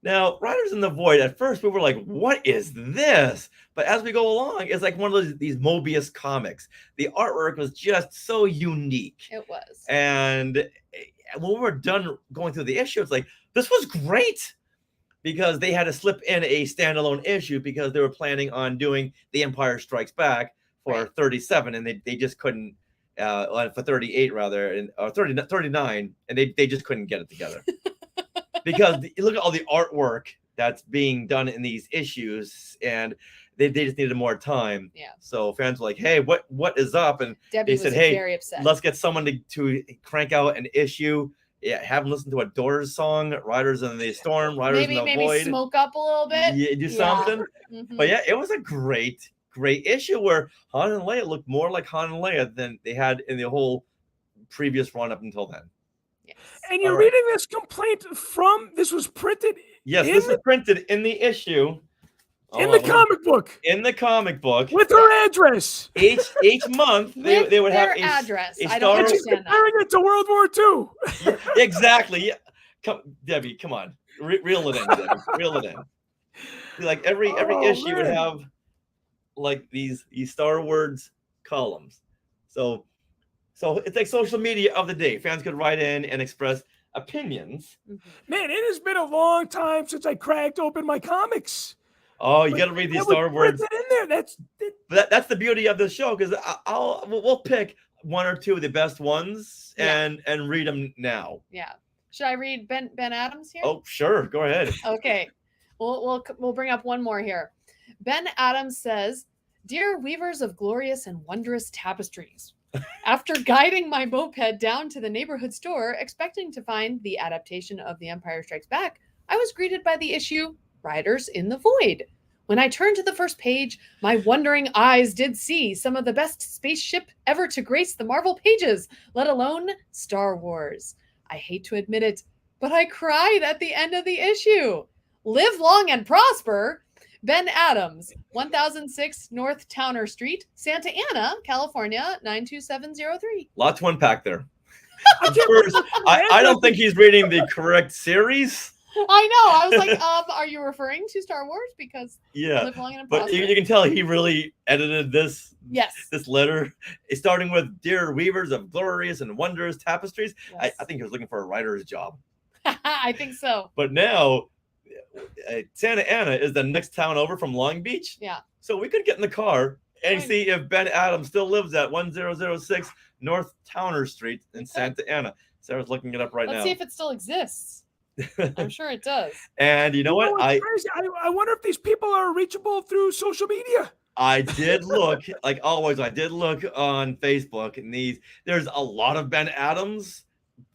Now, Riders in the Void, at first we were like, what is this? But as we go along, it's like one of these Mobius comics. The artwork was just so unique. It was. And when we were done going through the issue, it's like, this was great. Because they had to slip in a standalone issue because they were planning on doing The Empire Strikes Back for 37, and they just couldn't, for 38 rather, and or 39, and they just couldn't get it together. Because look at all the artwork that's being done in these issues, and they just needed more time. Yeah. So fans were like, hey, what is up? And Debbie they said, was hey, very upset. let's get someone to crank out an issue. Yeah, have them listen to a Doors song, Riders in the Storm, Riders in the maybe Void. smoke up a little bit. Yeah, do something. Mhm. But yeah, it was a great issue where Han and Leia looked more like Han and Leia than they had in the whole previous run up until then. Yes. And you're All right. reading this complaint from, this was printed Yes, in this is printed in the issue. in the comic book In the comic book. with her address. Each month they would have their address. a I don't Star- And she's understand that. comparing it to World War II. Exactly. Yeah. Debbie, come on. Reel it in, Debbie. Reel it in. Like every Oh, issue would man. have like these Star Wars columns. So it's like social media of the day. Fans could write in and express opinions. Mhm. Man, it has been a long time since I cracked open my comics. Oh, you But got to read these that was Star Wars. printed in there. That's the beauty of this show, because we'll pick one or two of the best ones and read them now. Yeah. Should I read Ben Adams here? Oh, sure, go ahead. Okay. We'll bring up one more here. Ben Adams says, "Dear weavers of glorious and wondrous tapestries, after guiding my moped down to the neighborhood store, expecting to find the adaptation of The Empire Strikes Back, I was greeted by the issue Riders in the Void. When I turned to the first page, my wondering eyes did see some of the best spaceship ever to grace the Marvel pages, let alone Star Wars. I hate to admit it, but I cried at the end of the issue. Live long and prosper. Ben Adams, 1006 North Towner Street, Santa Ana, California, 92703. Lot to unpack there. I can't First, I don't think he's reading the correct series. I know. I was like, are you referring to Star Wars? Because Yeah, live long and but prosper. you can tell he really edited this Yes. letter, starting with "Dear weavers of glorious and wondrous tapestries." Yes. I think he was looking for a writer's job. I think so. But now, Santa Ana is the next town over from Long Beach. Yeah. So we could get in the car and Fine. see if Ben Adams still lives at 1006 North Towner Street in Santa Ana. Sarah's looking it up right Let's now. see if it still exists. I'm sure it does. And you know what? what's crazy? I wonder if these people are reachable through social media. I did look, like always, I did look on Facebook, and there's a lot of Ben Adams,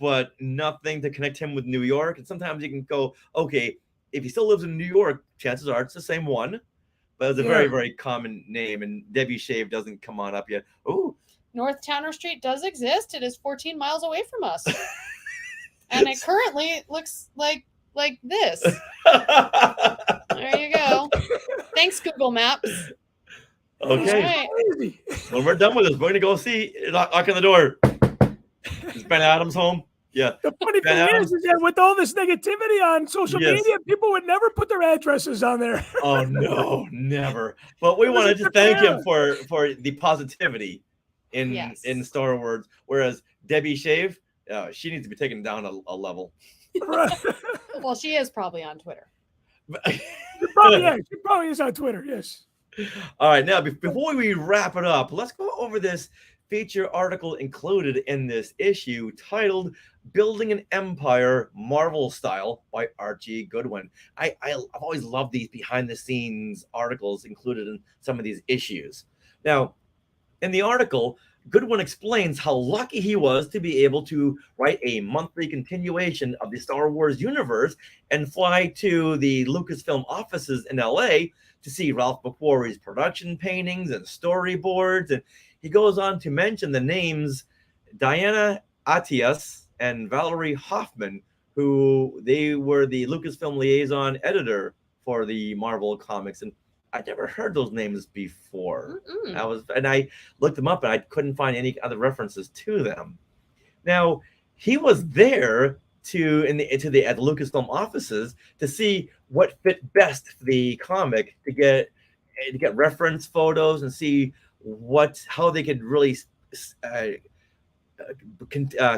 but nothing to connect him with New York. And sometimes you can go, okay, if he still lives in New York, chances are it's the same one, but it's a very, very common name. And Debbie Shave doesn't come on up yet. Oh, North Towner Street does exist. It is 14 miles away from us. And it currently looks like this. There you go. Thanks, Google Maps. okay. Right. Crazy. When we're done with this, we're gonna go see, knock on the door. Is Ben Adams home? Yeah. The funny Ben thing Adams? is that with all this negativity on social Yes. media, people would never put their addresses on there. Oh no, never. But we It was want a to just good thank him man. for the positivity in Yes. Star Wars. Whereas Debbie Shave, she needs to be taken down a level. Right. Well, she is probably on Twitter. She probably is on Twitter. Yes. All right, now before we wrap it up, let's go over this feature article included in this issue titled "Building an Empire Marvel Style" by Archie Goodwin. I've always loved these behind the scenes articles included in some of these issues. Now, in the article, Goodwin explains how lucky he was to be able to write a monthly continuation of the Star Wars universe and fly to the Lucasfilm offices in LA to see Ralph McQuarrie's production paintings and storyboards. And he goes on to mention the names Diana Atias and Valerie Hoffman, who they were the Lucasfilm liaison editor for the Marvel comics. And I'd never heard those names before. Mm-mm. I looked them up and I couldn't find any other references to them. Now, he was there into the at the Lucasfilm offices to see what fit best for the comic to get reference photos and see how they could really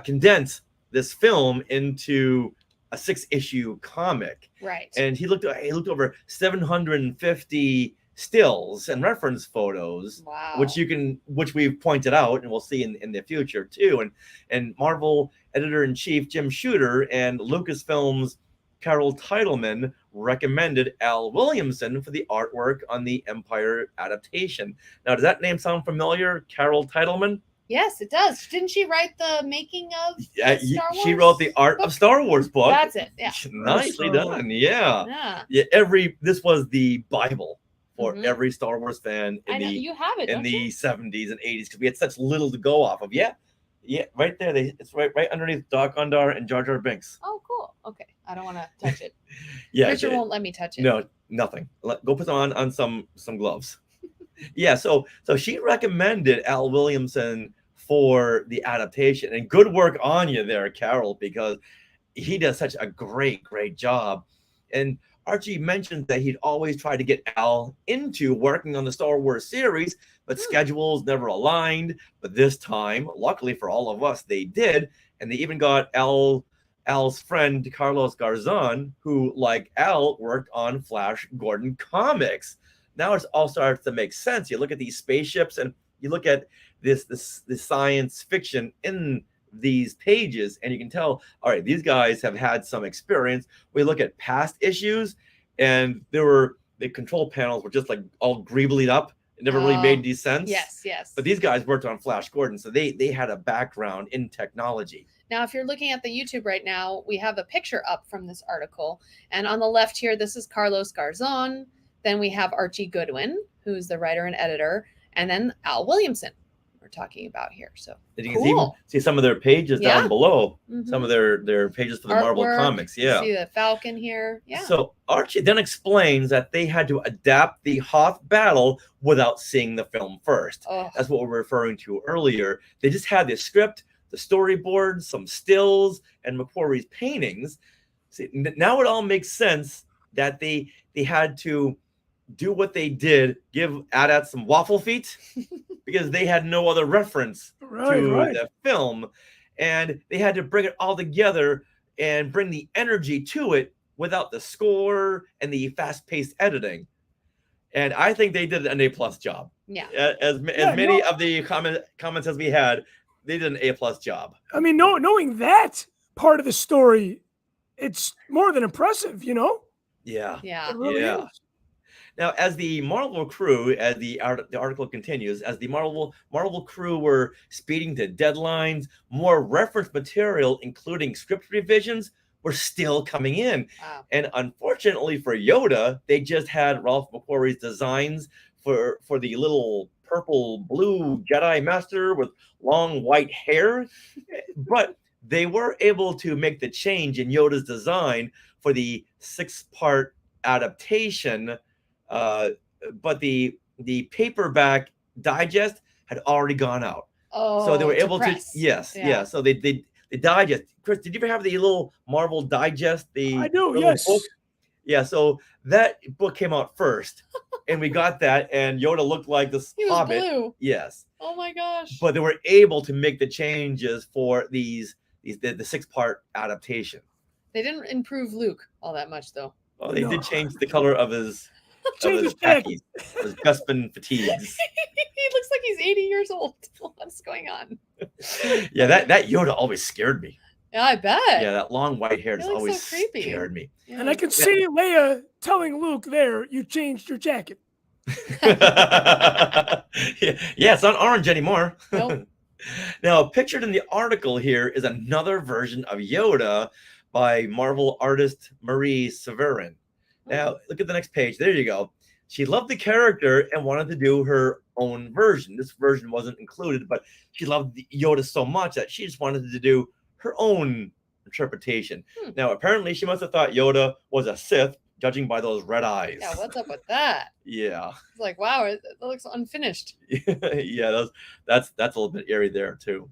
condense this film into a 6-issue comic. Right. And he looked over 750 stills and reference photos, Wow. which we've pointed out and we'll see in the future too. And Marvel editor-in-chief Jim Shooter and Lucasfilm's Carol Titleman recommended Al Williamson for the artwork on the Empire adaptation. Now, does that name sound familiar? Carol Titleman? Yes, it does. Didn't she write the making of Yeah, Star Wars? she wrote the Art of Star Wars book. That's it. Yeah. Nicely Star Wars. done. Yeah. Yeah. Yeah. This was the Bible for Mhm. every Star Wars fan I in know the you have it. in Don't the you? 70s and 80s because we had such little to go off of. Yeah, right there. It's right underneath Doc Ondar and Jar Jar Binks. Oh, cool. Okay, I don't want to touch it. Yeah, Richard won't let me touch it. no, nothing. Go put on some gloves. Yeah, so she recommended Al Williamson for the adaptation, and good work on you there, Carol, because he does such a great job. And Archie mentioned that he'd always tried to get Al into working on the Star Wars series, but schedules never aligned. But this time, luckily for all of us, they did, and they even got Al's friend Carlos Garzon, who, like Al, worked on Flash Gordon comics. Now it all starts to make sense. You look at these spaceships and you look at this science fiction in these pages, and you can tell, all right, these guys have had some experience. We look at past issues, and the control panels were just like all greebly up. It never really made any sense. Yes. But these guys worked on Flash Gordon, so they had a background in technology. Now, if you're looking at the YouTube right now, we have a picture up from this article. And on the left here, this is Carlos Garzon. Then we have Archie Goodwin, who's the writer and editor. And then Al Williamson, we're talking about here. So And you can even see some of their pages down below. Mhm. Some of their pages for the Marvel Artwork, comics. you Yeah. see the Falcon here. Yeah. So Archie then explains that they had to adapt the Hoth battle without seeing the film first. Oh, That's what we were referring to earlier. They just had the script, the storyboards, some stills, and McQuarrie's paintings. See, now it all makes sense that they had to do what they did, give AT-AT some waffle feet, because they had no other reference to the film. And they had to bring it all together and bring the energy to it without the score and the fast-paced editing. And I think they did an A+ job. yeah. As many of the comments as we had, they did an A+ job. I mean, knowing that part of the story, it's more than impressive, you know? Yeah. Yeah. It really Yeah. is. Now, as the Marvel crew, as the article continues, as the Marvel crew were speeding to deadlines, more reference material, including script revisions, were still coming in. Wow. And unfortunately for Yoda, they just had Ralph McQuarrie's designs for the little purple blue Jedi Master with long white hair, but they were able to make the change in Yoda's design for the 6-part adaptation. But the paperback digest had already gone out, so they were able to. Yes. So they digest. Chris, did you ever have the little Marvel digest? I do. little Yes. book? Yeah. So that book came out first, and we got that, and Yoda looked like this He was hobbit. blue. Yes. Oh my gosh. But they were able to make the changes for the 6-part adaptation. They didn't improve Luke all that much, though. Well, they No. did change the color of his Change his jacket. khakis, his Bespin fatigues. He looks like he's 80 years old. What's going on? Yeah, that Yoda always scared me. Yeah, I bet. Yeah, that long white hair He just looks so always creepy. scared me. Yeah. And I can see Leia telling Luke there, you changed your jacket. Yeah, it's not orange anymore. Nope. Now, pictured in the article here is another version of Yoda by Marvel artist Marie Severin. Now, look at the next page. There you go. She loved the character and wanted to do her own version. This version wasn't included, but she loved Yoda so much that she just wanted to do her own interpretation. Now, apparently, she must have thought Yoda was a Sith, judging by those red eyes. Yeah, what's up with that? Yeah. It's like, wow, it looks unfinished. Yeah, that's a little bit eerie there too.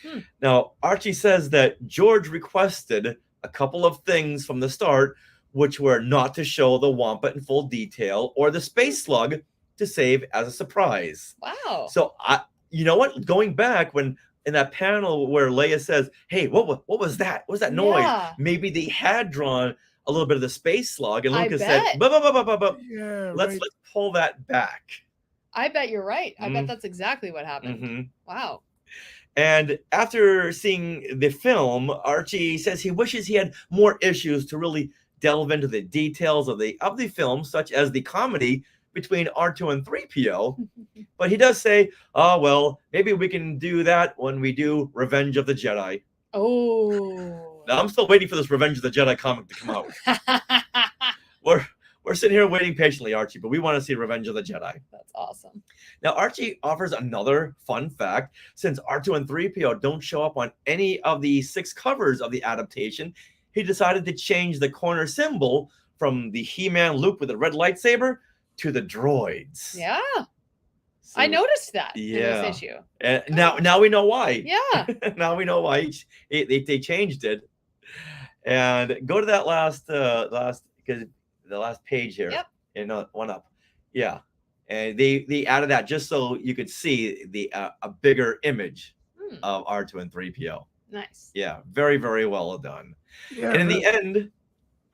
Hmm. Now, Archie says that George requested a couple of things from the start, which were not to show the Wampa in full detail or the space slug to save as a surprise. Wow. So you know what? Going back when in that panel where Leia says, "Hey, what was that? What was that noise?" Yeah. Maybe they had drawn a little bit of the space slug, and I Lucas said, bet. Yeah, let's pull that back. I bet you're right. I bet that's exactly what happened. Mm-hmm. Wow. And after seeing the film, Archie says he wishes he had more issues to really delve into the details of the film, such as the comedy between R2 and 3PO. But he does say, "Oh, well, maybe we can do that when we do Revenge of the Jedi." Oh. Now, I'm still waiting for this Revenge of the Jedi comic to come out. We're sitting here waiting patiently, Archie, but we want to see Revenge of the Jedi. That's awesome. Now, Archie offers another fun fact. Since R2 and 3PO don't show up on any of the 6 covers of the adaptation, he decided to change the corner symbol from the He-Man Luke with the red lightsaber to the droids. Yeah. So, I noticed that in yeah. this issue. And now we know why. Yeah. Now we know why they changed it. And go to that last because the last page here. Yep. And one up. Yeah. And they added that just so you could see the a bigger image of R2 and 3PO. Nice. Yeah, very, very well done. Yeah, and in the end,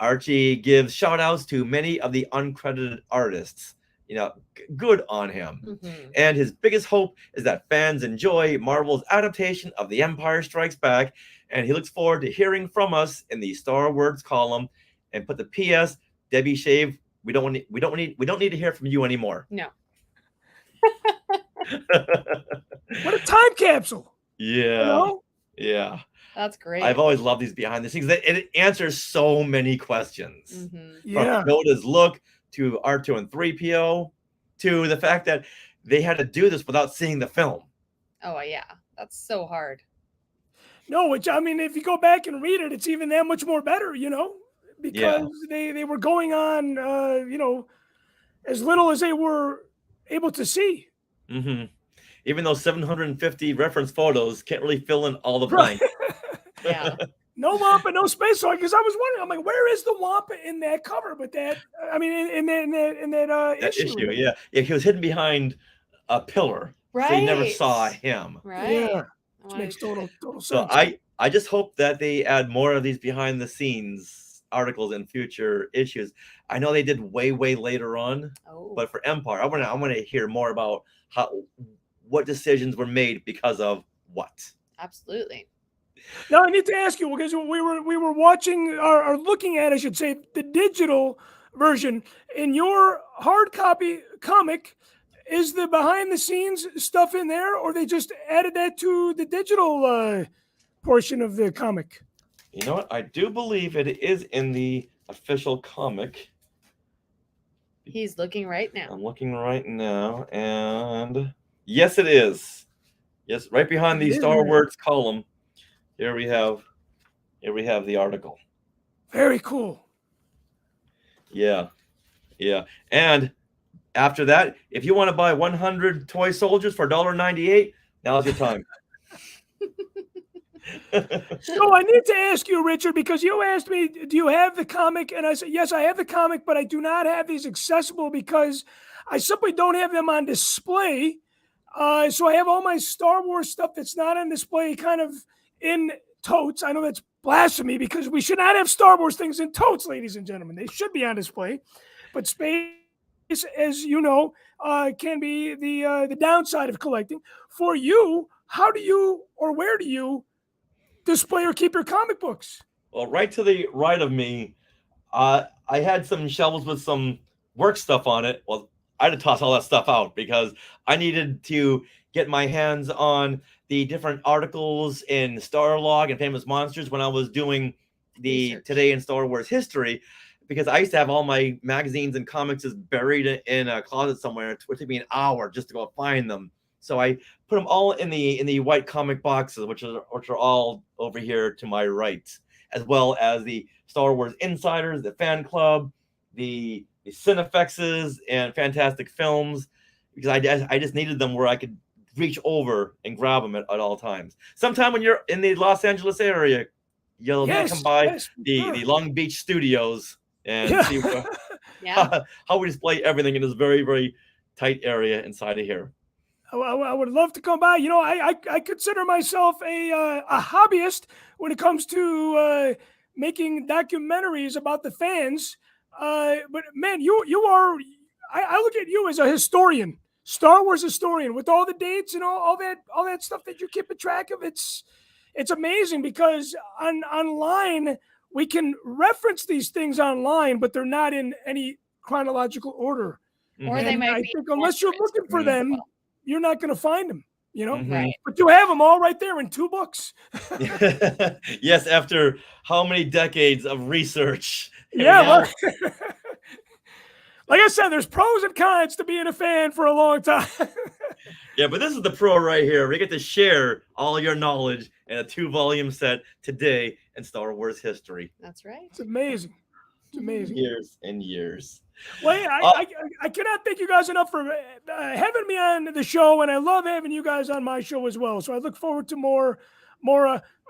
Archie gives shout outs to many of the uncredited artists. You know, good on him. Mm-hmm. And his biggest hope is that fans enjoy Marvel's adaptation of The Empire Strikes Back. And he looks forward to hearing from us in the Star Wars column. And put the PS, Debbie Shave, we don't need to hear from you anymore. No. What a time capsule. Yeah. You know? Yeah. That's great. I've always loved these behind the scenes. It answers so many questions. Mm-hmm. Yeah. From Yoda's look to R2 and 3PO to the fact that they had to do this without seeing the film. Oh, yeah. That's so hard. No, which, I mean, if you go back and read it, it's even that much more better, you know, because they were going on, you know, as little as they were able to see. Mm-hmm. Even though 750 reference photos can't really fill in all the blanks. Yeah. No Wampa, no space slug. Because I was wondering, I'm like, where is the Wampa in that cover? But that, I mean, in that issue. Yeah, he was hidden behind a pillar, Right. so you never saw him. Right. Yeah, which makes total sense. So I just hope that they add more of these behind the scenes articles in future issues. I know they did way later on, but for Empire, I want to hear more about what decisions were made because of what. Absolutely. Now I need to ask you, because we were watching or looking at, I should say, the digital version. In your hard copy comic, is the behind the scenes stuff in there, or they just added that to the digital portion of the comic? You know what? I do believe it is in the official comic. He's looking right now. I'm looking right now, and yes, it is. Yes, right behind the Star Wars column. Here we have the article. Very cool. Yeah. And after that, if you want to buy 100 toy soldiers for $1.98, now's your time. So I need to ask you, Richard, because you asked me, do you have the comic? And I said, yes, I have the comic, but I do not have these accessible because I simply don't have them on display. So I have all my Star Wars stuff that's not on display kind of in totes. I know that's blasphemy because we should not have Star Wars things in totes, ladies and gentlemen. They should be on display. But space, as you know, can be the downside of collecting. For you, how do you or where do you display or keep your comic books? Well, right to the right of me, I had some shelves with some work stuff on it. Well, I had to toss all that stuff out because I needed to get my hands on the different articles in Starlog and Famous Monsters when I was doing the Research. Today in Star Wars History, because I used to have all my magazines and comics buried in a closet somewhere. It would take me an hour just to go find them. So I put them all in the white comic boxes, which are all over here to my right, as well as the Star Wars Insiders, the Fan Club, the Cinefexes, and Fantastic Films, because I just needed them where I could reach over and grab them at all times. Sometime when you're in the Los Angeles area, You'll need to Yes, come by yes, the sure. Long Beach studios and Yeah. see Yeah. how we display everything in this very, very tight area inside of here. I would love to come by. You know, I consider myself a hobbyist when it comes to making documentaries about the fans. But man, you are. I look at you as a historian, Star Wars historian, with all the dates and all that stuff that you're keeping track of. It's amazing because online we can reference these things online, but they're not in any chronological order. Or they And might I be think unless you're looking for Mhm. them, you're not going to find them, you know. Mhm. right. But you have them all right there in 2 books. Yes, after how many decades of research? And Yeah, now- well, like I said, there's pros and cons to being a fan for a long time. yeah, but this is the pro right here. We get to share all your knowledge in a 2-volume set today in Star Wars history. That's right. It's amazing. It's amazing. Years and years. Well, I cannot thank you guys enough for having me on the show, and I love having you guys on my show as well. So I look forward to more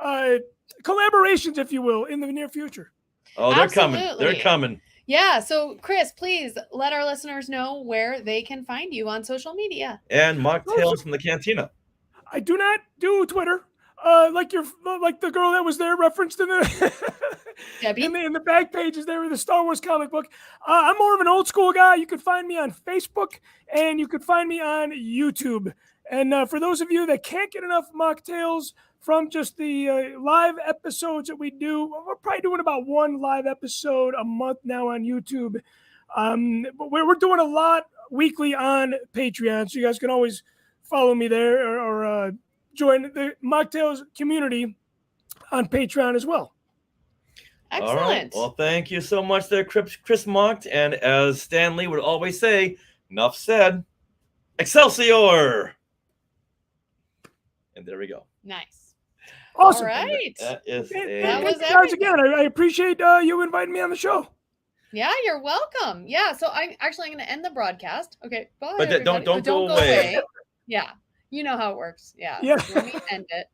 collaborations, if you will, in the near future. Oh, they're coming. Absolutely. They're coming. Yeah. So, Chris, please let our listeners know where they can find you on social media. And mocktails from the cantina. I do not do Twitter. Like the girl that was there referenced in the Debbie? in the back pages there in the Star Wars comic book. I'm more of an old school guy. You can find me on Facebook and you can find me on YouTube. And for those of you that can't get enough mocktails from just the live episodes that we do, we're probably doing about 1 live episode a month now on YouTube. But we're doing a lot weekly on Patreon, so you guys can always follow me there or join the Mocktails community on Patreon as well. Excellent. All right. Well, thank you so much there, Chris Mocked. And as Stan Lee would always say, enough said. Excelsior! And there we go. Nice. Awesome. All right. That is That was Thank you guys everything. again. I appreciate you inviting me on the show. Yeah, you're welcome. Yeah. So I'm going to end the broadcast. Okay. Bye. But don't everybody. go away. Yeah. You know how it works. Yeah. Yeah. Let me end it.